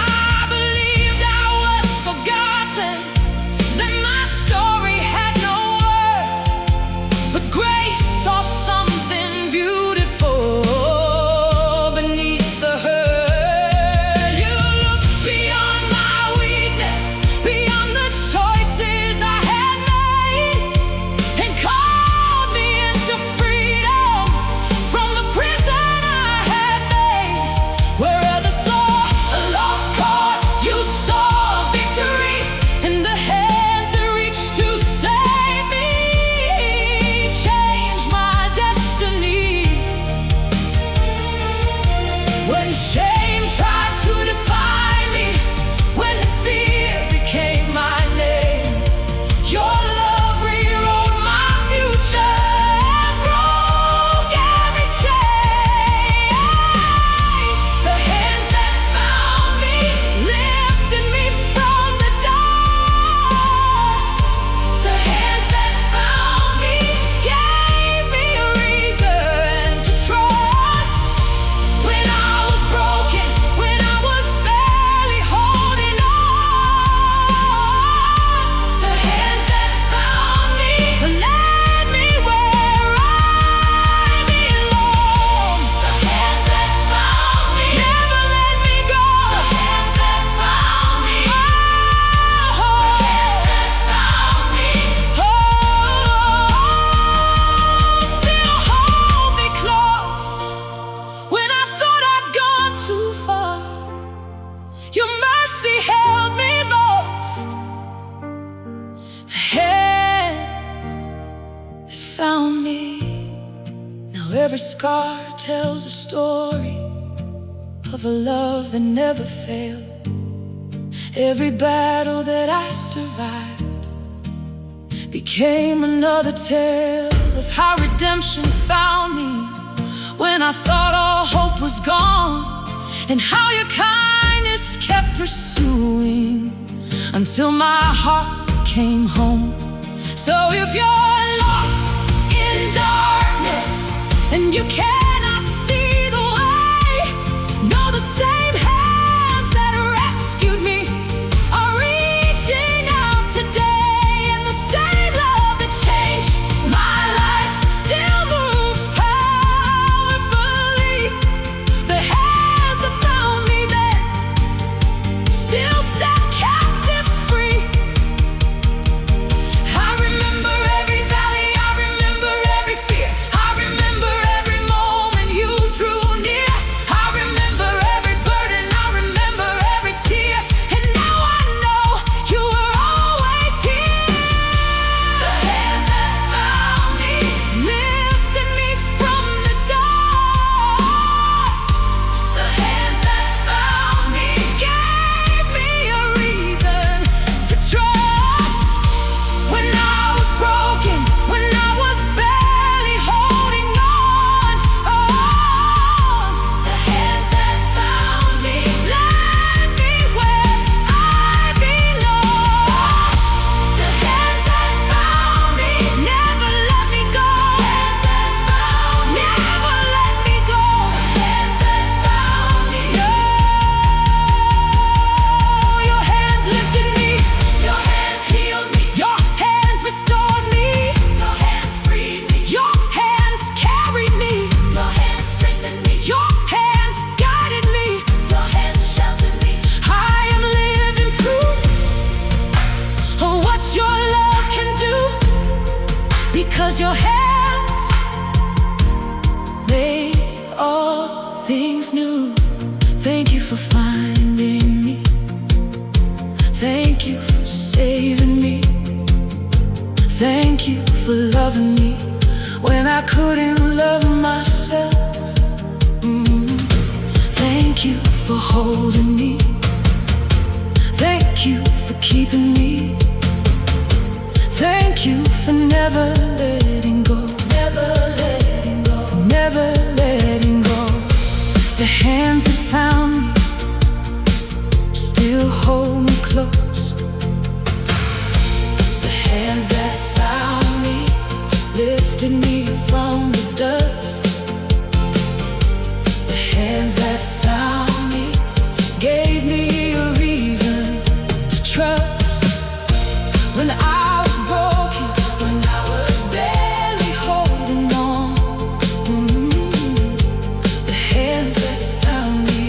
believed I was forgotten, that my story had no worth, but grace saw something beautiful beneath the hurt. You looked beyond my weakness, beyond the choices I had made, and called me into freedom from the prison I had made. Where others saw a lost cause, you saw a victory, and the hands that reached to save me changed my destiny. When shame tried to define me, when fear became my name, your love rewrote my future and broke every chain. The hands that found me lifted me from the dust. The hands that found me gave me a reason to trust. When I was broken, when I was barely holding on, the hands that found me led me where I belong. The hands that found me never let me go. The hands that found me, the hands that found me, still hold me close. When I thought I'd gone too far, your mercy held me most. The hands that found me. Now every scar tells a story of a love that never failed. Every battle that I survived became another tale of how redemption found me when I thought all hope was gone, and how your kindness kept pursuing until my heart came home. So if you're lost in darkness and you cannot see the way, know the same hands that rescued me are reaching out today, and the same love that changed my life still moves for loving me when I couldn't love myself. Thank you for holding me. Thank you for keeping me. Thank you for never letting go. Never letting go. Never letting go. The hands that found me still hold me close. The hands that found me lifted me from the dust. The hands that found me gave me a reason to trust. When I was broken, when I was barely holding on, the hands that found me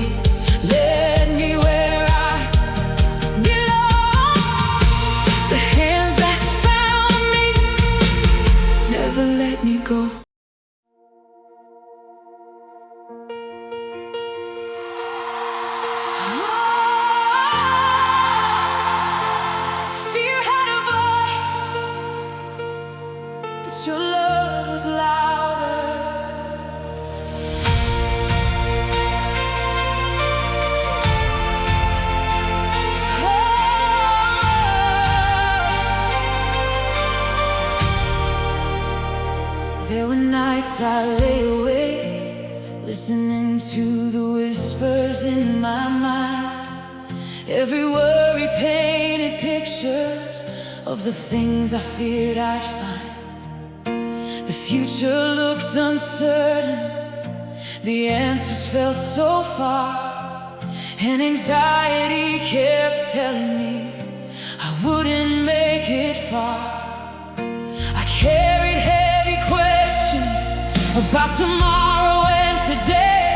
led me where I belong. The hands that found me never let me go. Fear had a voice, but your love was louder. There were nights I lay awake, listening to the whispers in my mind. Every worry painted pictures of the things I feared I'd find. The future looked uncertain, the answers felt so far, and anxiety kept telling me I wouldn't make it far. I carried heavy questions about tomorrow and today,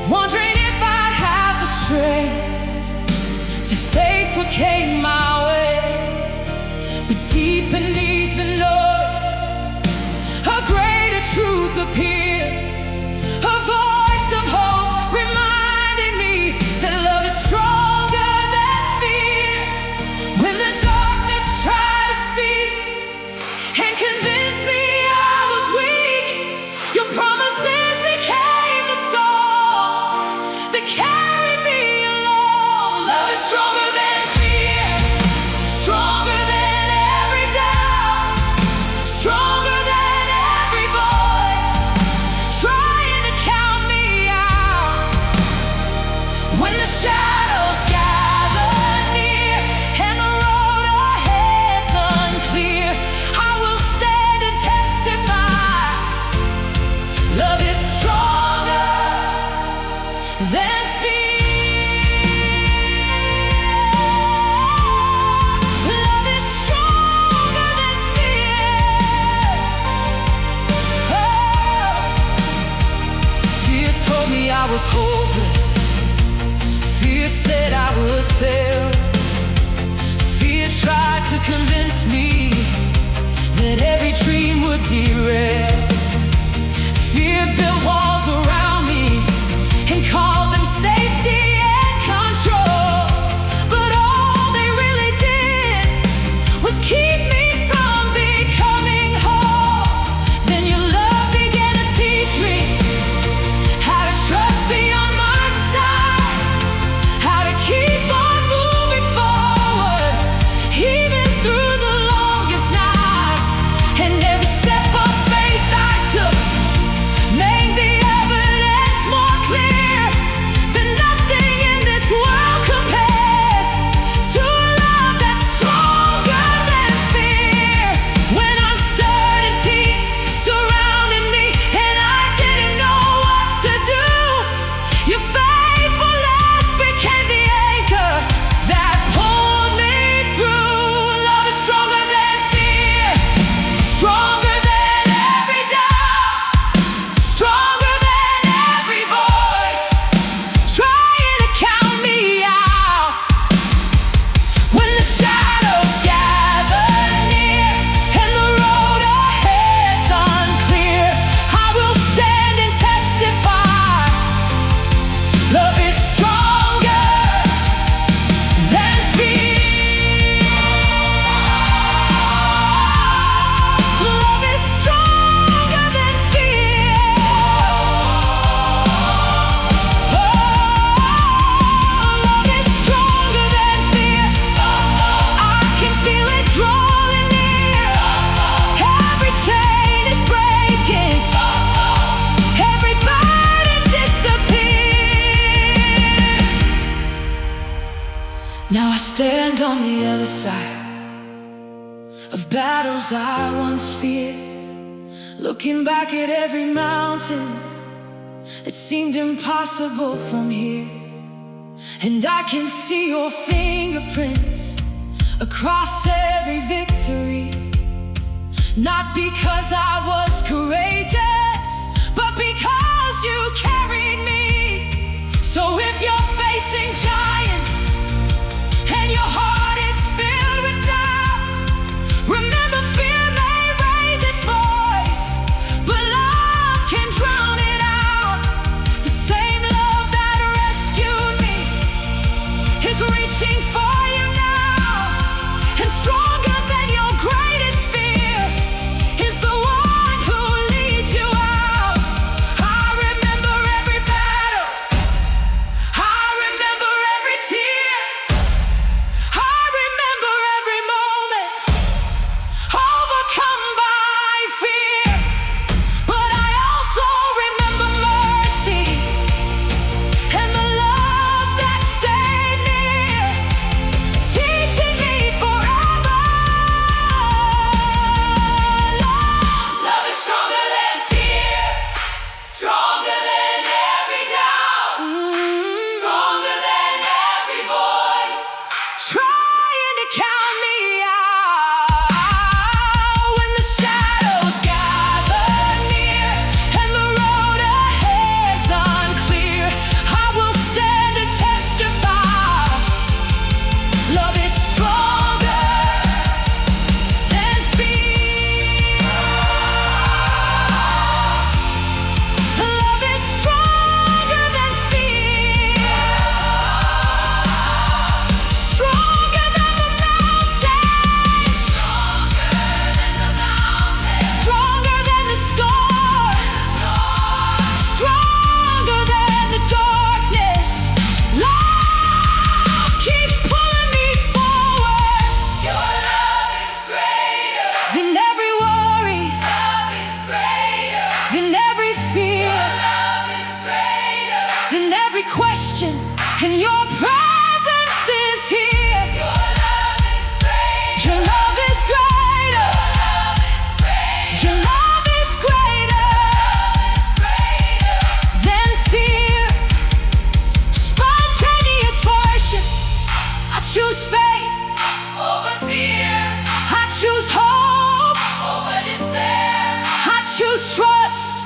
wondering if I'd have the strength to face what came my way. But deep beneath the noise, a greater truth appeared. A voice of hope reminding me that love is stronger than fear. When the darkness tried to speak and convince me I was weak, your promises became the song that carried me along. Love is stronger than fear, stronger than every doubt, stronger than every voice trying to count me out. When the shadows gather near and the road ahead's unclear, I will stand and testify. Love is stronger than fear. Love is stronger than fear. Oh. Fear told me I was hopeless. Fear said I would fail. Fear tried to convince me that every dream would derail. Fear built walls around me and called them safety and control. But all they really did was keep me from becoming whole. Then your love began to teach me how to trust beyond my sight, how to keep on moving forward, even through the longest night. And every step of faith I took made the Now I stand on the other side of battles I once feared, looking back at every mountain that seemed impossible from here. And I can see your fingerprints across every victory, not because I was courageous, but because you carried me. So if you're facing giants and your heart is filled with doubt, remember fear may raise its voice, but love can drown it out. The same love that rescued me is reaching for you now, and stronger than your greatest fear is the one who leads you out. I remember every battle, I remember every tear, I remember every moment overcome by fear. But I also remember mercy and the love that stayed near, teaching me forever. Love is stronger than fear, stronger than every doubt, stronger than every voice trying to count me out. When the shadows gather near and the road ahead's unclear, I will stand and testify. Love is stronger than fear. Love is stronger than fear. Stronger than the mountains. Stronger than the storm. Stronger than the darkness. Love keeps pulling me forward. Your love is greater than every worry. Love is greater than every fear. Love is greater than every question. And your presence is here. Your love is greater. Your love is greater. Your love is greater than fear. Spontaneous worship. I choose faith over fear. I choose hope over despair. I choose trust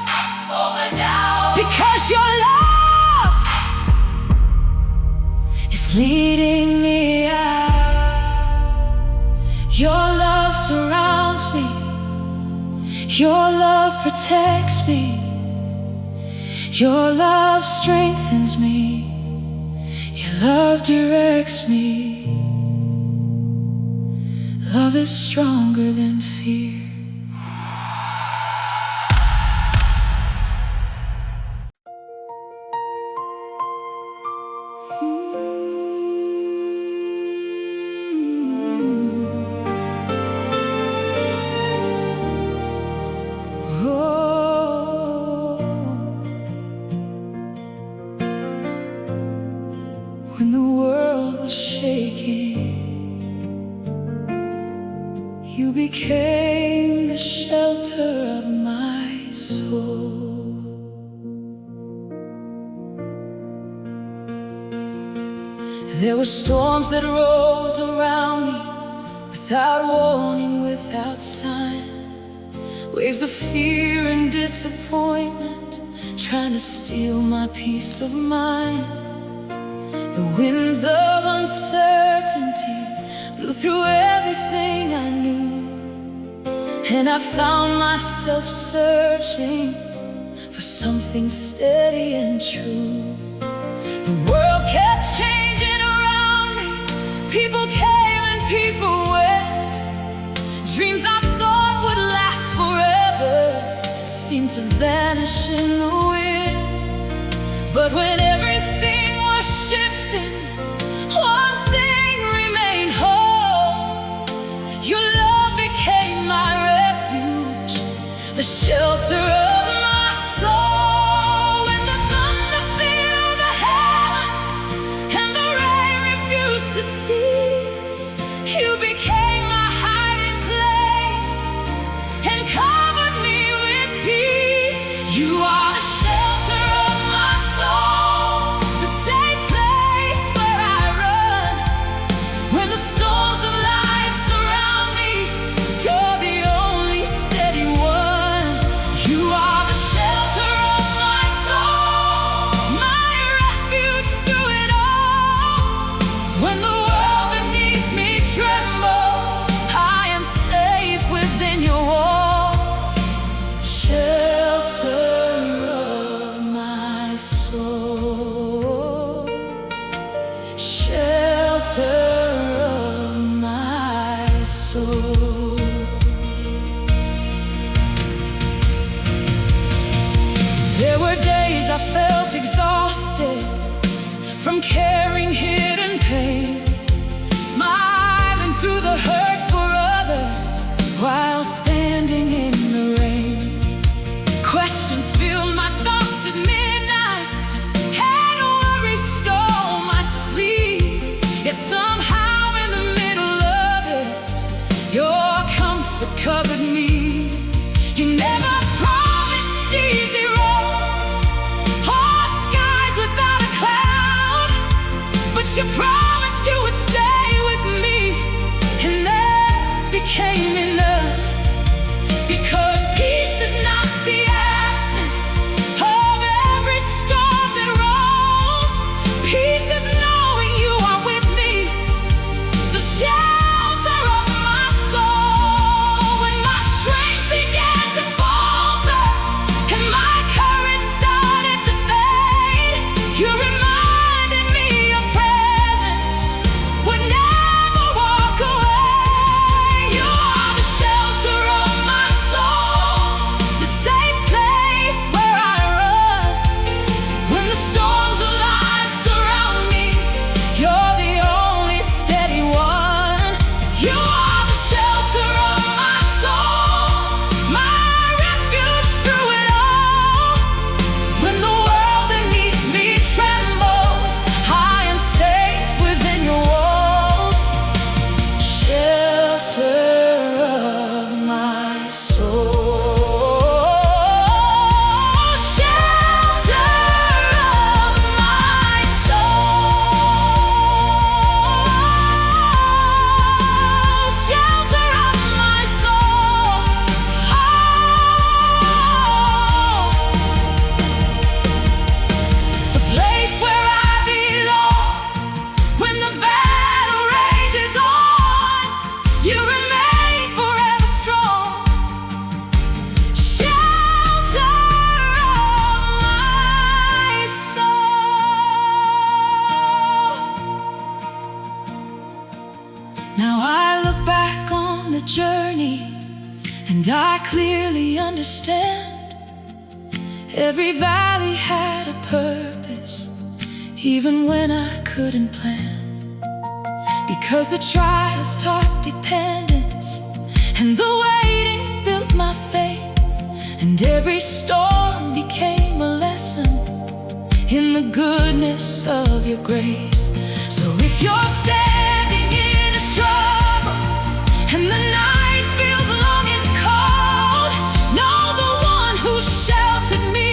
over doubt. Because your love is leading me out. Your love surrounds me. Your love protects me. Your love strengthens me. Your love directs me. Love is stronger than fear. When the world was shaking, you became the shelter of my soul. There were storms that rose around me without warning, without sign. Waves of fear and disappointment trying to steal my peace of mind. The winds of uncertainty blew through everything I knew, and I found myself searching for something steady and true. The world kept changing around me. People came and people went. Dreams I thought would last forever seemed to vanish in the wind. But when everything was shifting, one thing remained whole. Your love became my refuge, the shelter of my soul. When the thunder filled the heavens and the rain refused to cease, you promised you would stay with me, and that became enough. Because peace is not the absence of every storm that rolls. Peace is knowing you are with me, the shelter of my soul. When my strength began to falter and my courage started to fade, you reminded me your presence would never walk away. You are the shelter of my soul, the safe place where I run. When the storms of life surround me, you're the only steady one. You are the shelter of my soul, my refuge through it all. When the world beneath me trembles, I am safe within your walls. Shelter of my soul, shelter of my soul, shelter of my soul. The place where I belong. When the battle rages on, you remain forever strong. Shelter of my soul. Now I look back on the journey, and I clearly understand. Every valley had a purpose, even when I couldn't plan. Because the trials taught dependence, and the waiting built my faith. And every storm became a lesson in the goodness of your grace. So if you're standing in a struggle and the night feels long and cold, know the one who sheltered me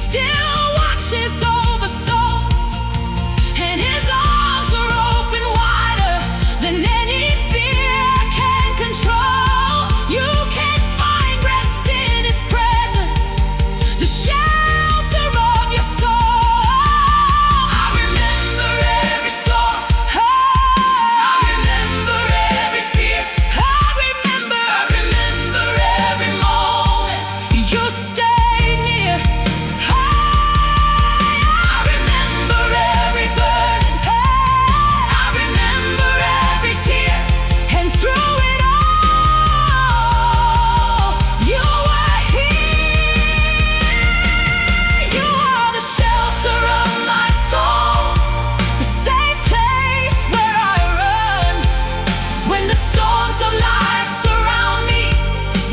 still watches over souls, and his arms are open wider than any fear can control. You can find rest in his presence, the shelter of your soul. I remember every storm, I remember every fear, I remember every moment you stayed near. I remember every burden, I remember every tear, and through it all, you were here. You are the shelter of my soul, the safe place where I run. When the storms of life surround me,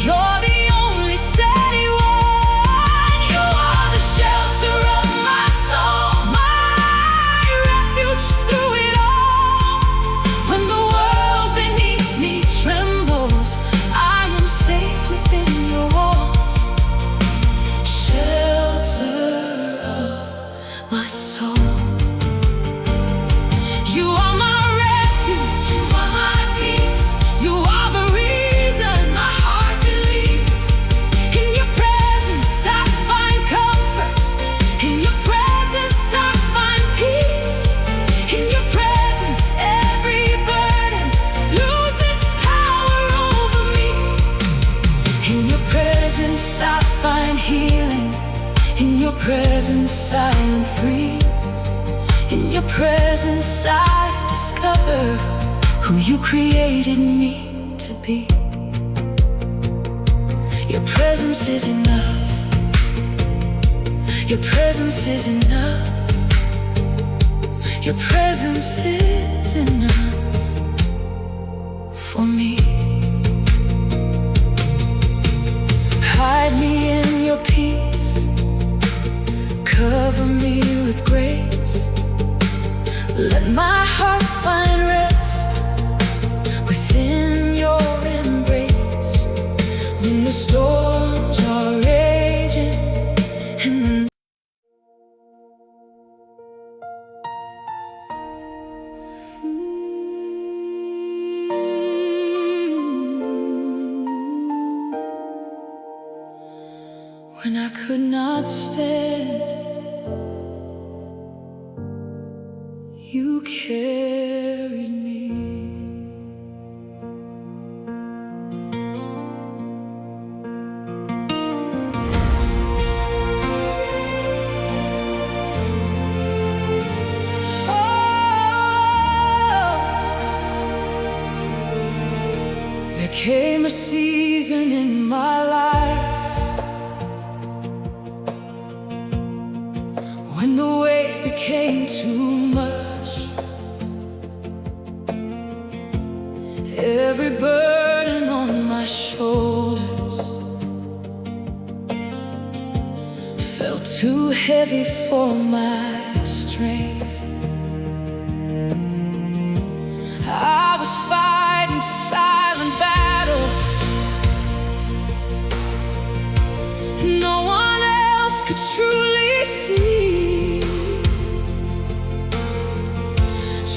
you're the only steady one. You are the shelter of my soul, my refuge through it all. When the world beneath me trembles, I am safe within your walls. Shelter of my soul. You are my refuge, you are my peace, you are the reason my heart believes. In your presence I find comfort, in your presence I find peace. In your presence every burden loses power over me. In your presence I find healing, in your presence I am free. In your presence I discover who you created me to be. Your presence is enough. Your presence is enough. Your presence is enough for me. Hide me in your peace, cover me with grace. Let my heart find rest within your embrace. When the storms are raging and the could not stand, you carried me. There came a season in my life when the weight became too much. Every burden on my shoulders felt too heavy for my strength. I was fighting silent battles no one else could truly see,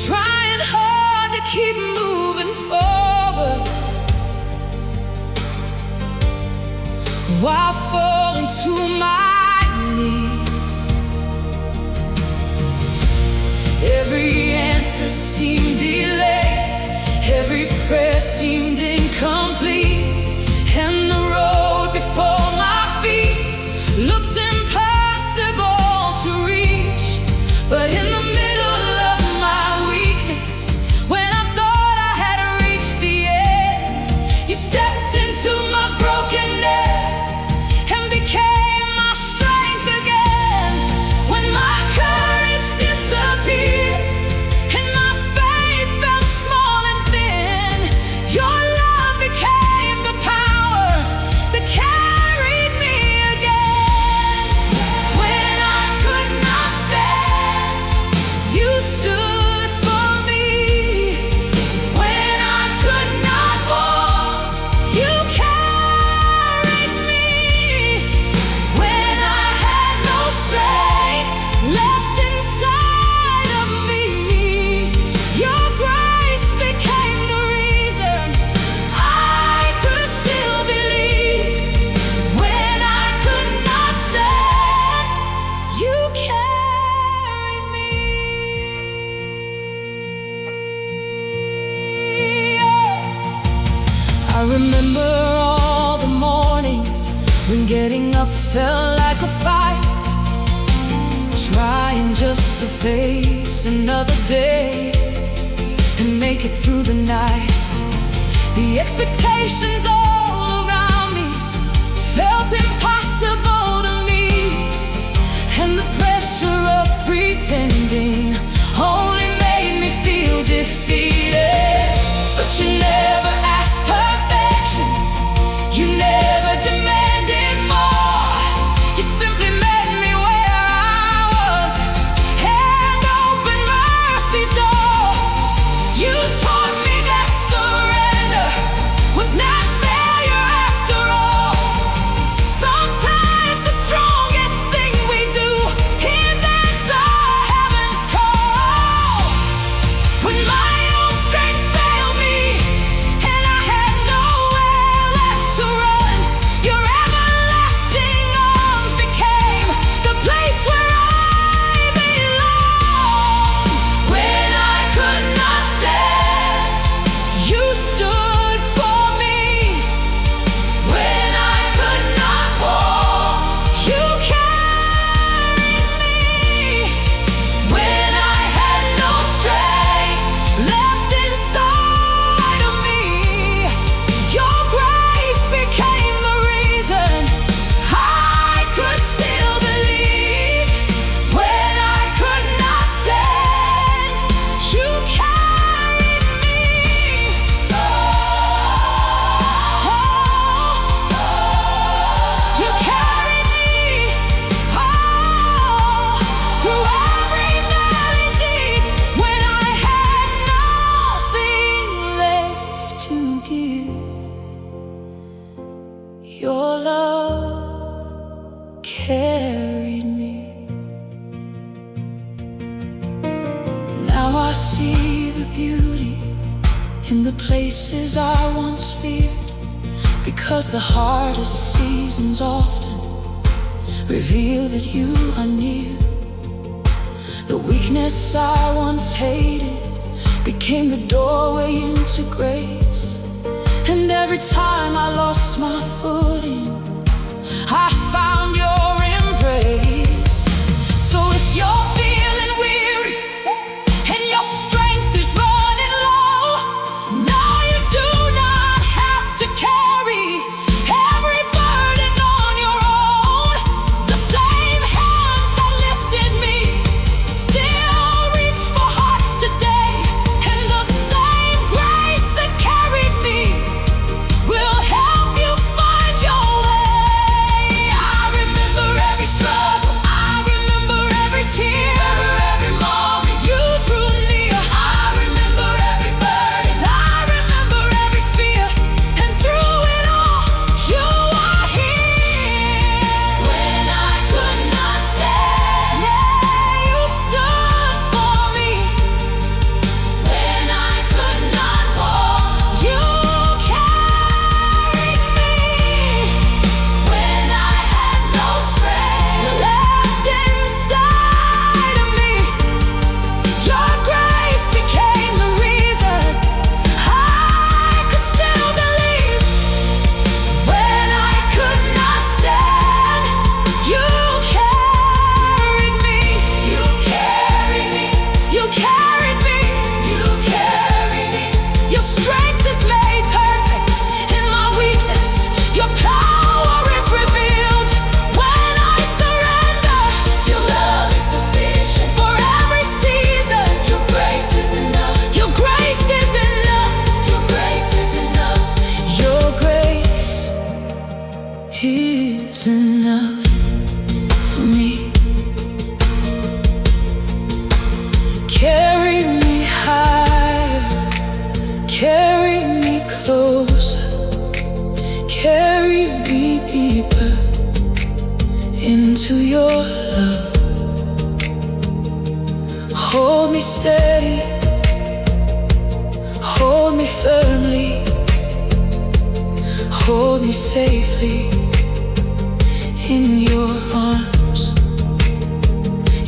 trying hard to keep moving forward while falling to my knees. Every answer seemed delayed, every prayer seemed incomplete, and the road before my feet looked impossible to reach. But in the middle of my weakness, when I thought I had reached the end, you stepped into my brokenness and became my strength again. When my courage disappeared and my faith felt small and thin, your love became the power that carried me again. When I could not stand, you stood for me. When I could not walk, you carried me. When I had no strength left inside of me, your grace became the reason I could still believe. When I could not stand, you carried me. I remember all the mornings when getting up felt like a fight, trying just to face another day and make it through the night. The expectations all around me felt impossible to meet, and the pressure of pretending only made me feel defeated. But you never asked perfection, you never demanded more. You simply met me where I was and opened mercy's door. You taught me that surrender was not failure after all. Sometimes the strongest thing we do is answer heaven's call. When my own strength failed me and I had nowhere left to run, your everlasting arms became the place where I belong. When I could not stand, you stood for me. When I could not walk, you carried me. When I had no strength left inside of me, your grace became the reason I could still believe. When I could not stand, you carried me. You carried me through every valley deep. When I had nothing left to give, your love carried me. Now I see the beauty in the places I once feared, because the hardest seasons often reveal that you are near. The weakness I once hated became the doorway into grace. And every time I lost my footing, I found your embrace. So if you're feeling weary and your strength is running low, no, you do not have to carry every burden on your own. The same hands that lifted me still reach for hearts today, and the same grace that carried me will help you find your way. I remember every struggle, I remember every tear, every moment you drew near. I remember every burden, I remember every fear, and through it all, you are here. When I could not stand, yeah, you stood for me. When I could not walk, you carried me. When I had no strength left inside of me, your grace became the reason I could still believe. When I could not stand, you carried me. You carried me. You carried me. You carried me. Your strength is made perfect in my weakness. Your power is revealed when I surrender. Your love is sufficient for every season. Your grace is enough. Your grace is enough. Your grace is enough. Your grace is enough for me. Carry me higher, carry me closer, carry me deeper into your love. Hold me steady, hold me firmly, hold me safely in your arms.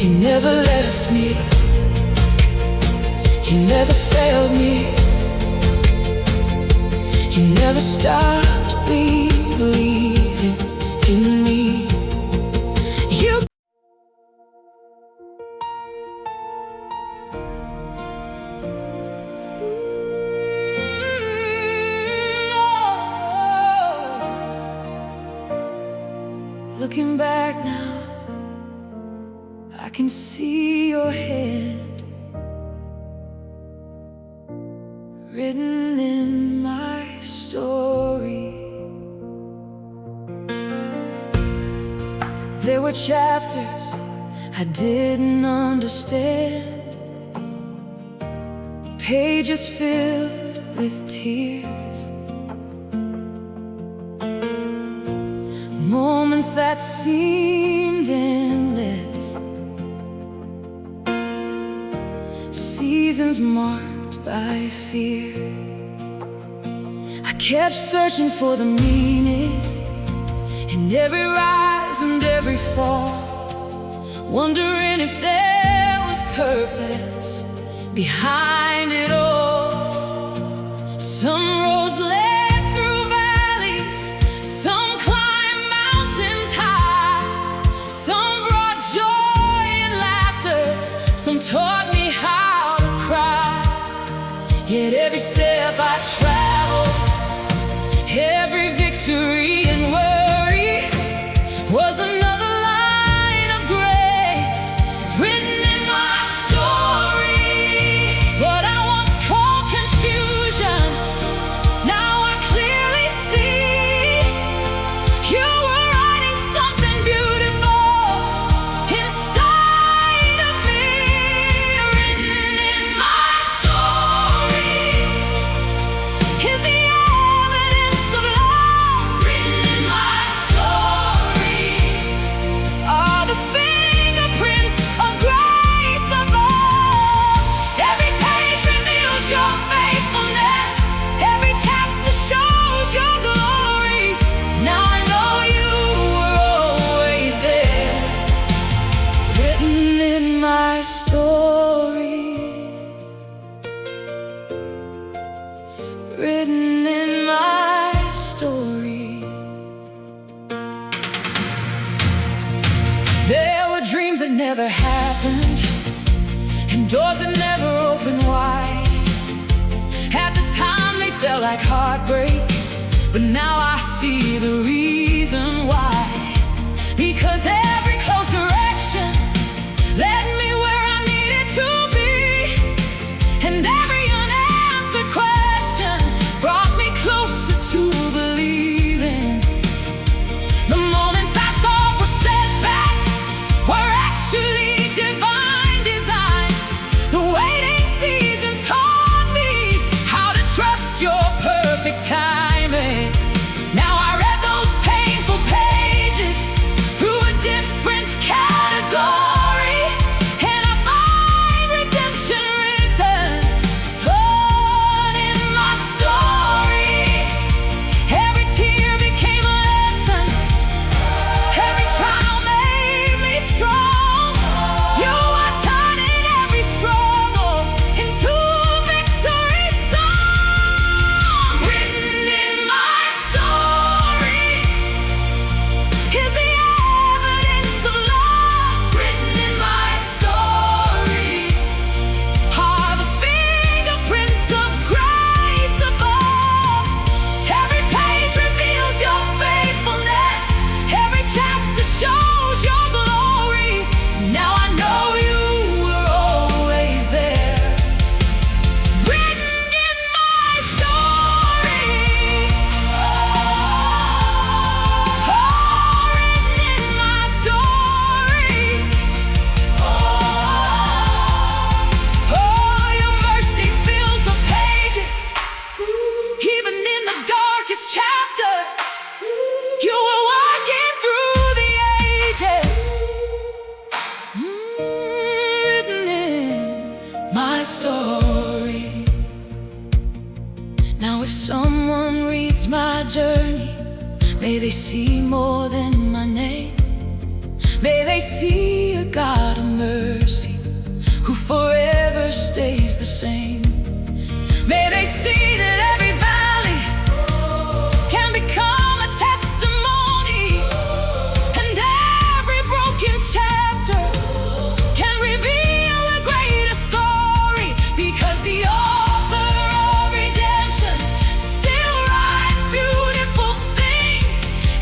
You never left me, you never failed me, you never stopped believing in me. You Looking back now, I can see your hand written in my story. There were chapters I didn't understand, pages filled with tears, moments that seemed endless, seasons marked by fear. I kept searching for the meaning in every rise and every fall, wondering if there was purpose behind it all. Some roads led through valleys, some climbed mountains high, some brought joy and laughter, some taught me how to cry. Yet every step I traveled, every victory and worry was another line of grace written in my story. What I once called confusion, now I clearly see. You were writing something beautiful inside of me, written in my story. doors that never open wide. At the time they felt like heartbreak, but now I see the reason why. Because every close direction led me where I needed to be, and every unanswered question brought me closer to believing. The moments I thought were setbacks were actually divine design. The waiting seasons taught me how to trust your perfect timing. Now I read those painful pages through a different category, and I find redemption written in my story. Every tear became a lesson, every trial made me strong. You are turning every struggle into a victory song. Written in my story is the evidence of love. Written in my story are the fingerprints of grace above. Every page reveals your faithfulness, every chapter shows your glory. Now I know you were always there. Written in my story, written in my story. Your mercy fills the pages, even in the darkest chapters. You were walking through the ages. Written in my story. Now if someone reads my journey, may they see more than my name. May they see a God of mercy who forever stays the same. May they see that every valley can become a testimony, and every broken chapter can reveal a greater story. Because the author of redemption still writes beautiful things,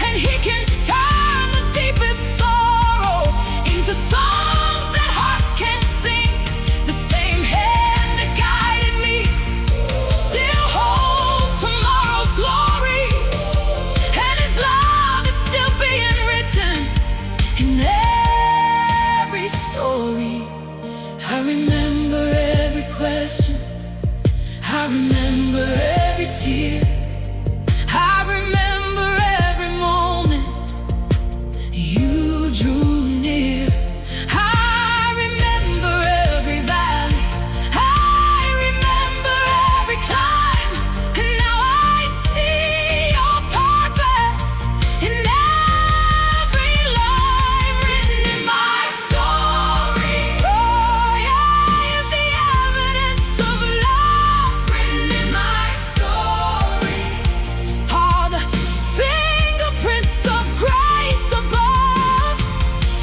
and he can turn the deepest sorrow into songs that hearts can sing. The same hand that guided me still holds tomorrow's glory, and his love is still being written in every story. I remember every question, I remember every tear, I remember every moment you drew near. I remember every valley, I remember every climb, and now I see your purpose in every line. Written in my story, is the evidence of love. Written in my story are the fingerprints of grace above.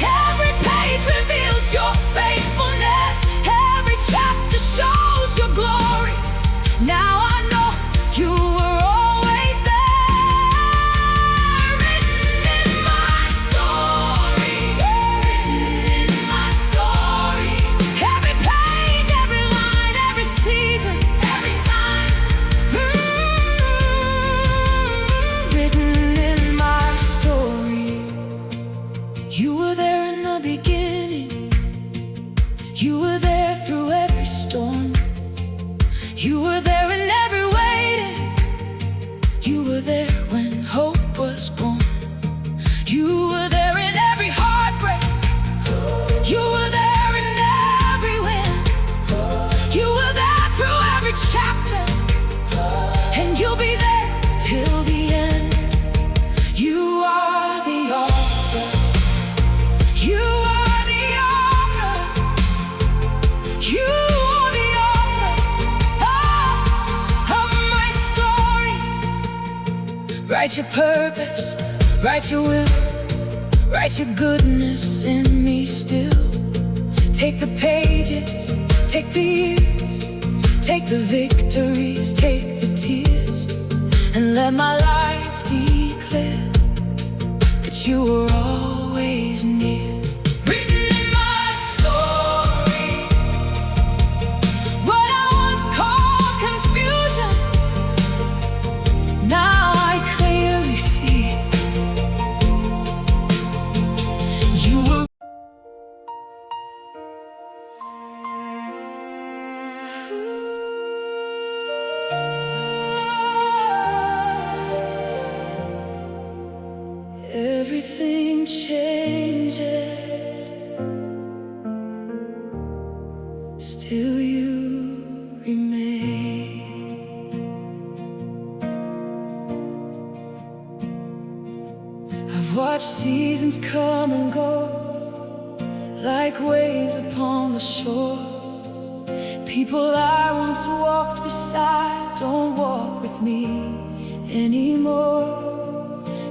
Every page reveals your faithfulness, every chapter shows your glory. Now I know you were always there. Written in my story, written in my story. Every page, every line, every season, every time. Written in my story. You were there in the beginning, you were there through every storm. You were there in every waiting, you were there when hope was born. You were there in every heartbreak, you were there in every win. You were there through every chapter, and you'll be there till the end. You are the author, you are the author, you are the author of my story. Write your purpose, write your will, write your goodness in me still. Take the pages, Take the years, take the victories, take the tears, and let my life declare that you were always near. Written in my story, what I once called confusion, now I clearly see. You were everything changes, still you remain. I've watched seasons come and go, like waves upon the shore. People I once walked beside don't walk with me anymore.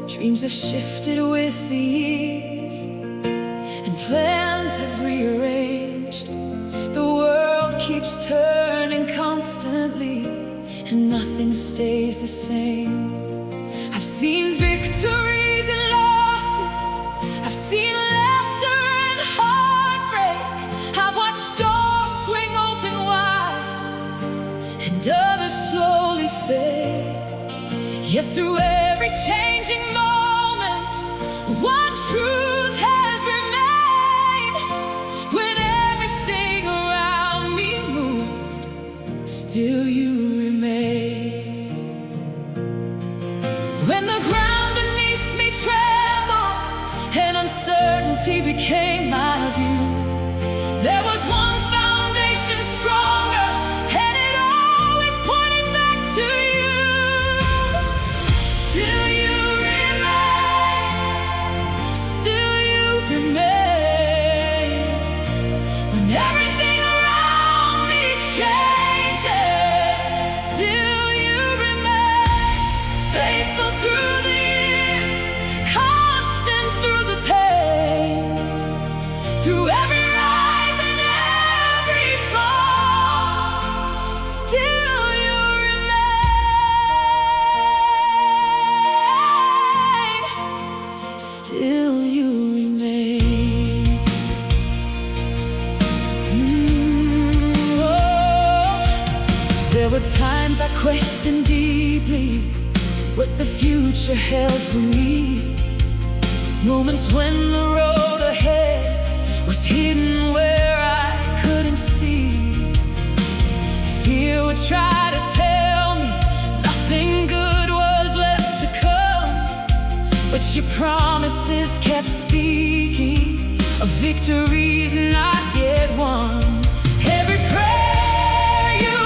Dreams have shifted with the years, and plans have rearranged. The world keeps turning constantly, and nothing stays the same. I've seen victories and losses, I've seen laughter and heartbreak. I've watched doors swing open wide, and others slowly fade. Yet through every changing moment, one truth has remained. When everything around me moved, still you remain. When the ground beneath me trembled and uncertainty became my view, there was one foundation stronger, and it always pointed back to you. Still you remain, still you remain. When everything around me changes, still you remain. Faithful through the years, constant through the pain, through every rise and every fall, still you remain. Still you remain. Oh. There were times I questioned deeply what the future held for me. Moments when the road ahead was hidden where I couldn't see. Fear would try to tell me nothing good was left to come, but your promises kept speaking of victories not yet won. Every prayer you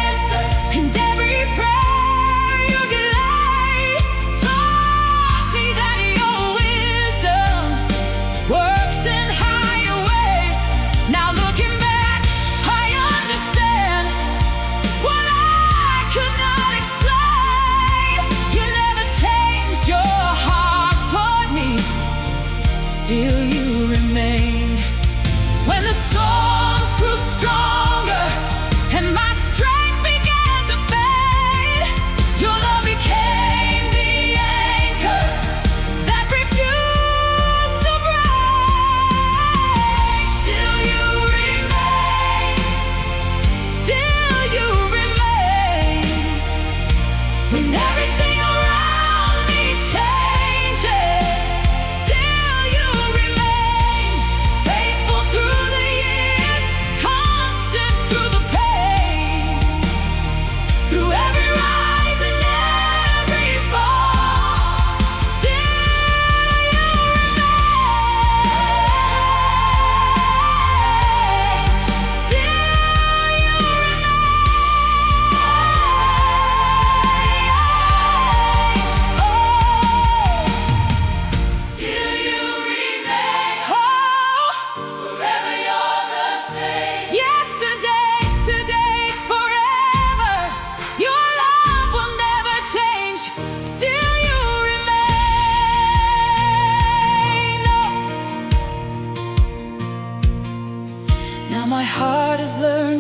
answer and every prayer you delay taught me that your wisdom works in higher ways. Now looking back, I understand what I could not explain. You never changed your heart toward me, still you remain. When the storms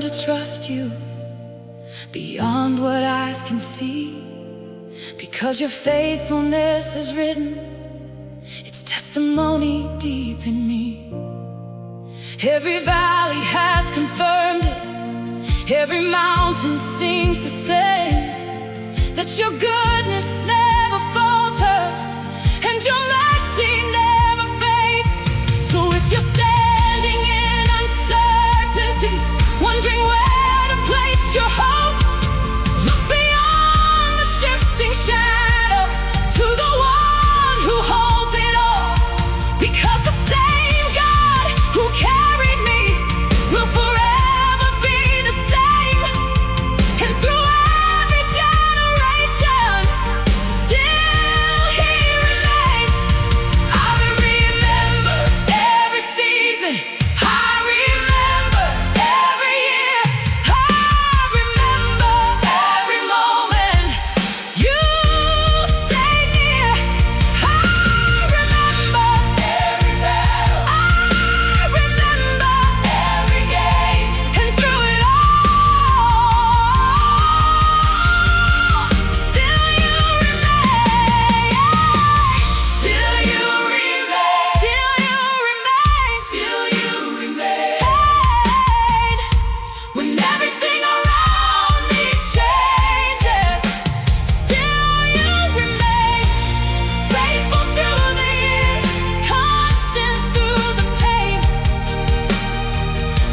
to trust you beyond what eyes can see, because your faithfulness is written, it's testimony deep in me. Every valley has confirmed it, every mountain sings the same, that your goodness never falters and your mercy never fades. So if you're standing in uncertainty, wondering where to place your hope, look beyond the shifting shadows to the one who holds it all, because the same God who carried me will forever be the same. And through every generation, still He remains. I remember every season, I remember every year, I remember every moment you stay near. I remember every battle, I remember every game, and through it all, still you remain. Still you remain. Still you remain. Still you remain. When everything around me changes, still you remain. Faithful through the years, constant through the pain,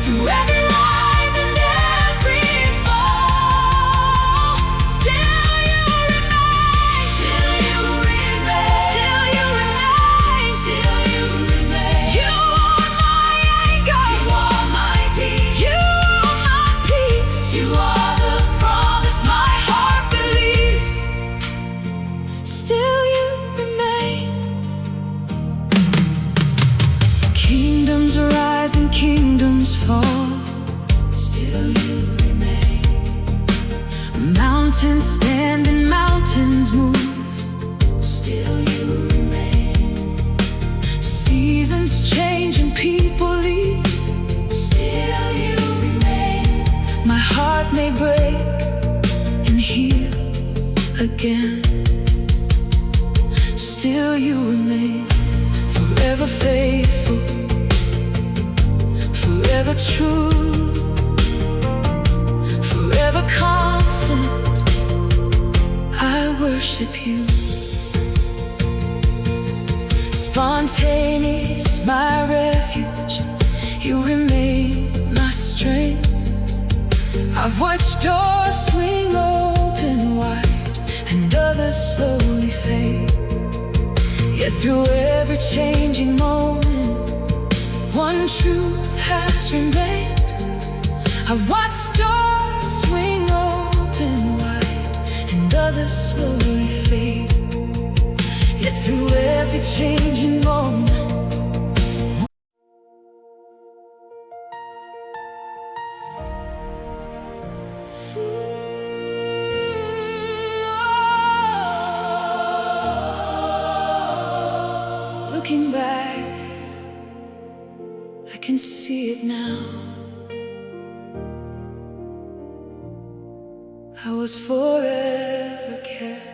through every rise and every fall. Still you remain. Still you remain. Still you remain. Still you remain. You are my anchor. You are my peace. You are my peace. You are the promise my heart believes. Still you remain. Kingdoms rise and kingdoms fall, still you remain. Mountains stand and mountains move, still you remain. Seasons change and people leave, still you remain. My heart may break and heal again, still you remain. Forever faithful, forever true, forever constant, I worship you. Spontaneous, my refuge, you remain my strength. I've watched doors swing open wide and others slowly fade, yet through every changing moment, one truth has remained. I've watched doors swing open wide and others slowly fade, yet through every changing moment. Looking back, I can see it now. I was forever kept.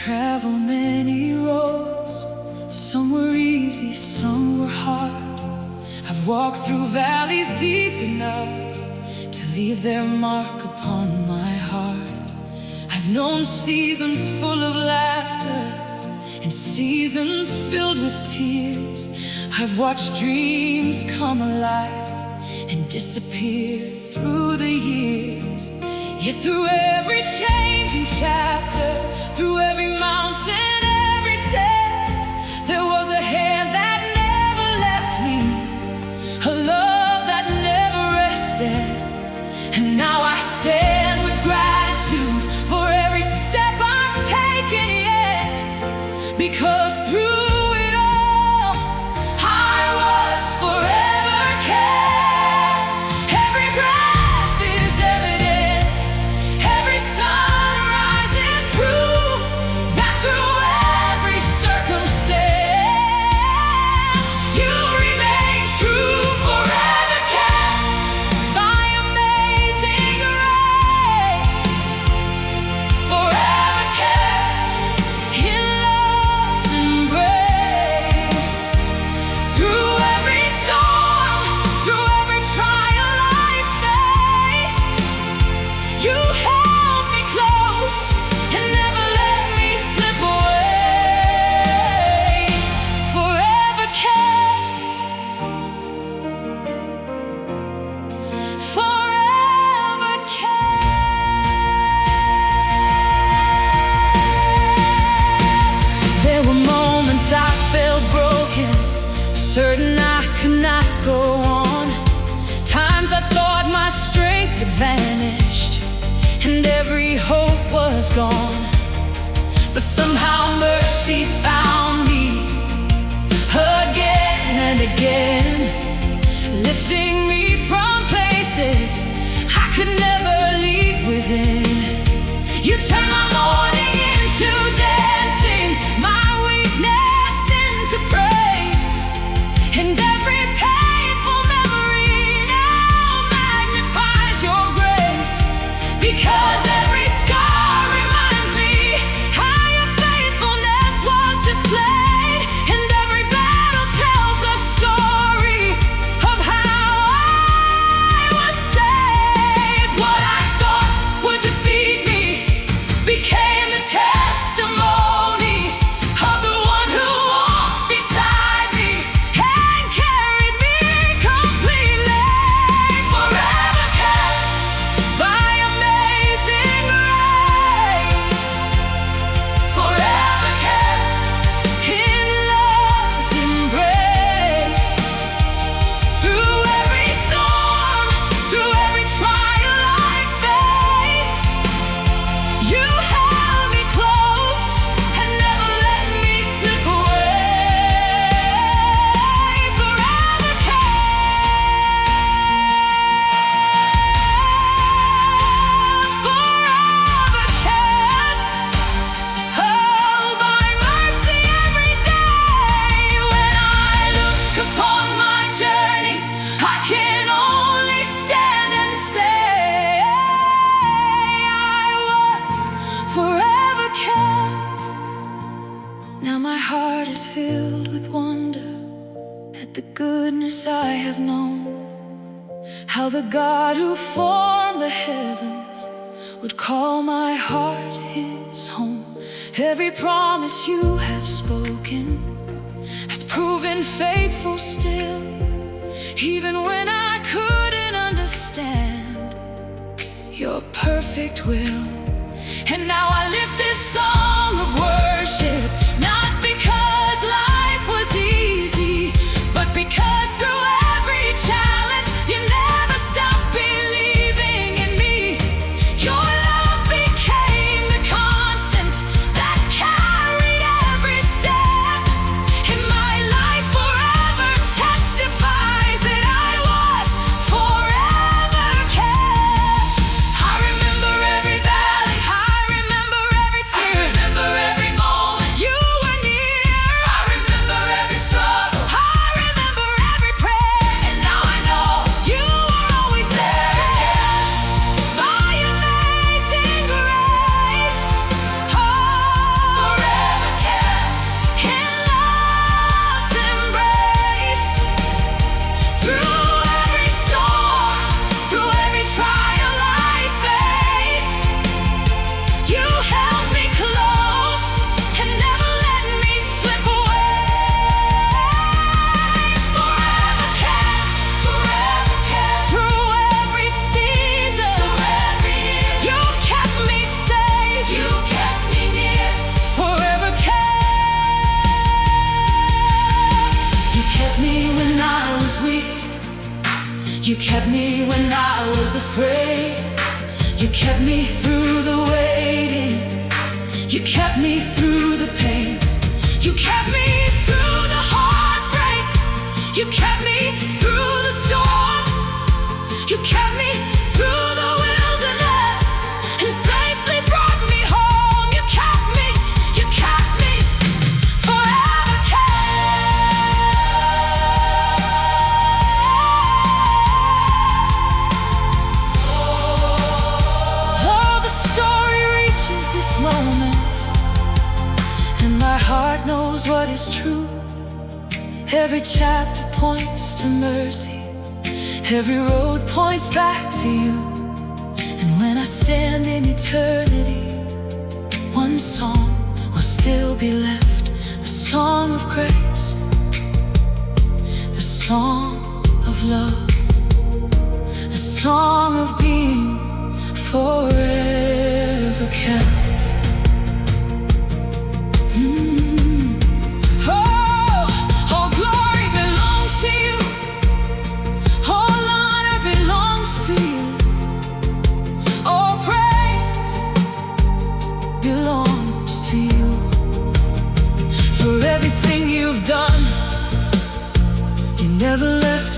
Traveled many roads, some were easy, some were hard. I've walked through valleys deep enough to leave their mark upon my heart. I've known seasons full of laughter and seasons filled with tears. I've watched dreams come alive and disappear through the years. Yet through every changing chapter, through every mountain, every test, there was a hand that never left me, a love that never rested. And now I stand and every hope was gone. But somehow mercy found me again and again, lifting me from places I could never leave within. You turned my mourning into dancing, my weakness into praise, and every painful memory now magnifies your grace. Because every scar reminds me how your faithfulness was displayed, and every battle tells the story of how I was saved. What I thought would defeat me became the testimony of the one who walked beside me and carried me completely. Forever kept by amazing grace, forever kept in love's embrace. Through every storm, through every trial I faced, you held me close and never let me slip away. Forever kept, held by mercy every day. When I look upon my journey, I can only stand and say I was forever kept. Now my heart is filled with wonder at the goodness I have known, how the God who formed the heavens would call my heart his home. Every promise you have spoken has proven faithful still, even when I couldn't understand your perfect will. And now I lift this song of worship, not because life was easy, but because through every challenge you never stopped believing in me. Your love became the constant that carried every step, and my life forever testifies that I was forever kept. I remember every valley, I remember every tear, I remember every moment you were near. I remember every struggle, I remember every prayer, and now I know you were always there. By amazing grace, oh, forever kept in love's embrace. Through every storm, through every trial I faced, you held me close and never let me slip away. Forever kept, through every season, through every year. You kept me safe, you kept me near. Forever kept. You kept me when I was weak, you kept me when I was afraid. You kept me through the waiting, you kept me through the pain. You kept me through the heartbreak, you kept me through the storms. You kept me through the wilderness and safely brought me home. You kept me forever kept. Oh, the story reaches this moment, and my heart knows what is true. Every chapter points to mercy, every road points back to you. And when I stand in eternity, one song will still be left, the song of grace, the song of love, the song of being forever kept. All glory belongs to you, all honor belongs to you, all praise never left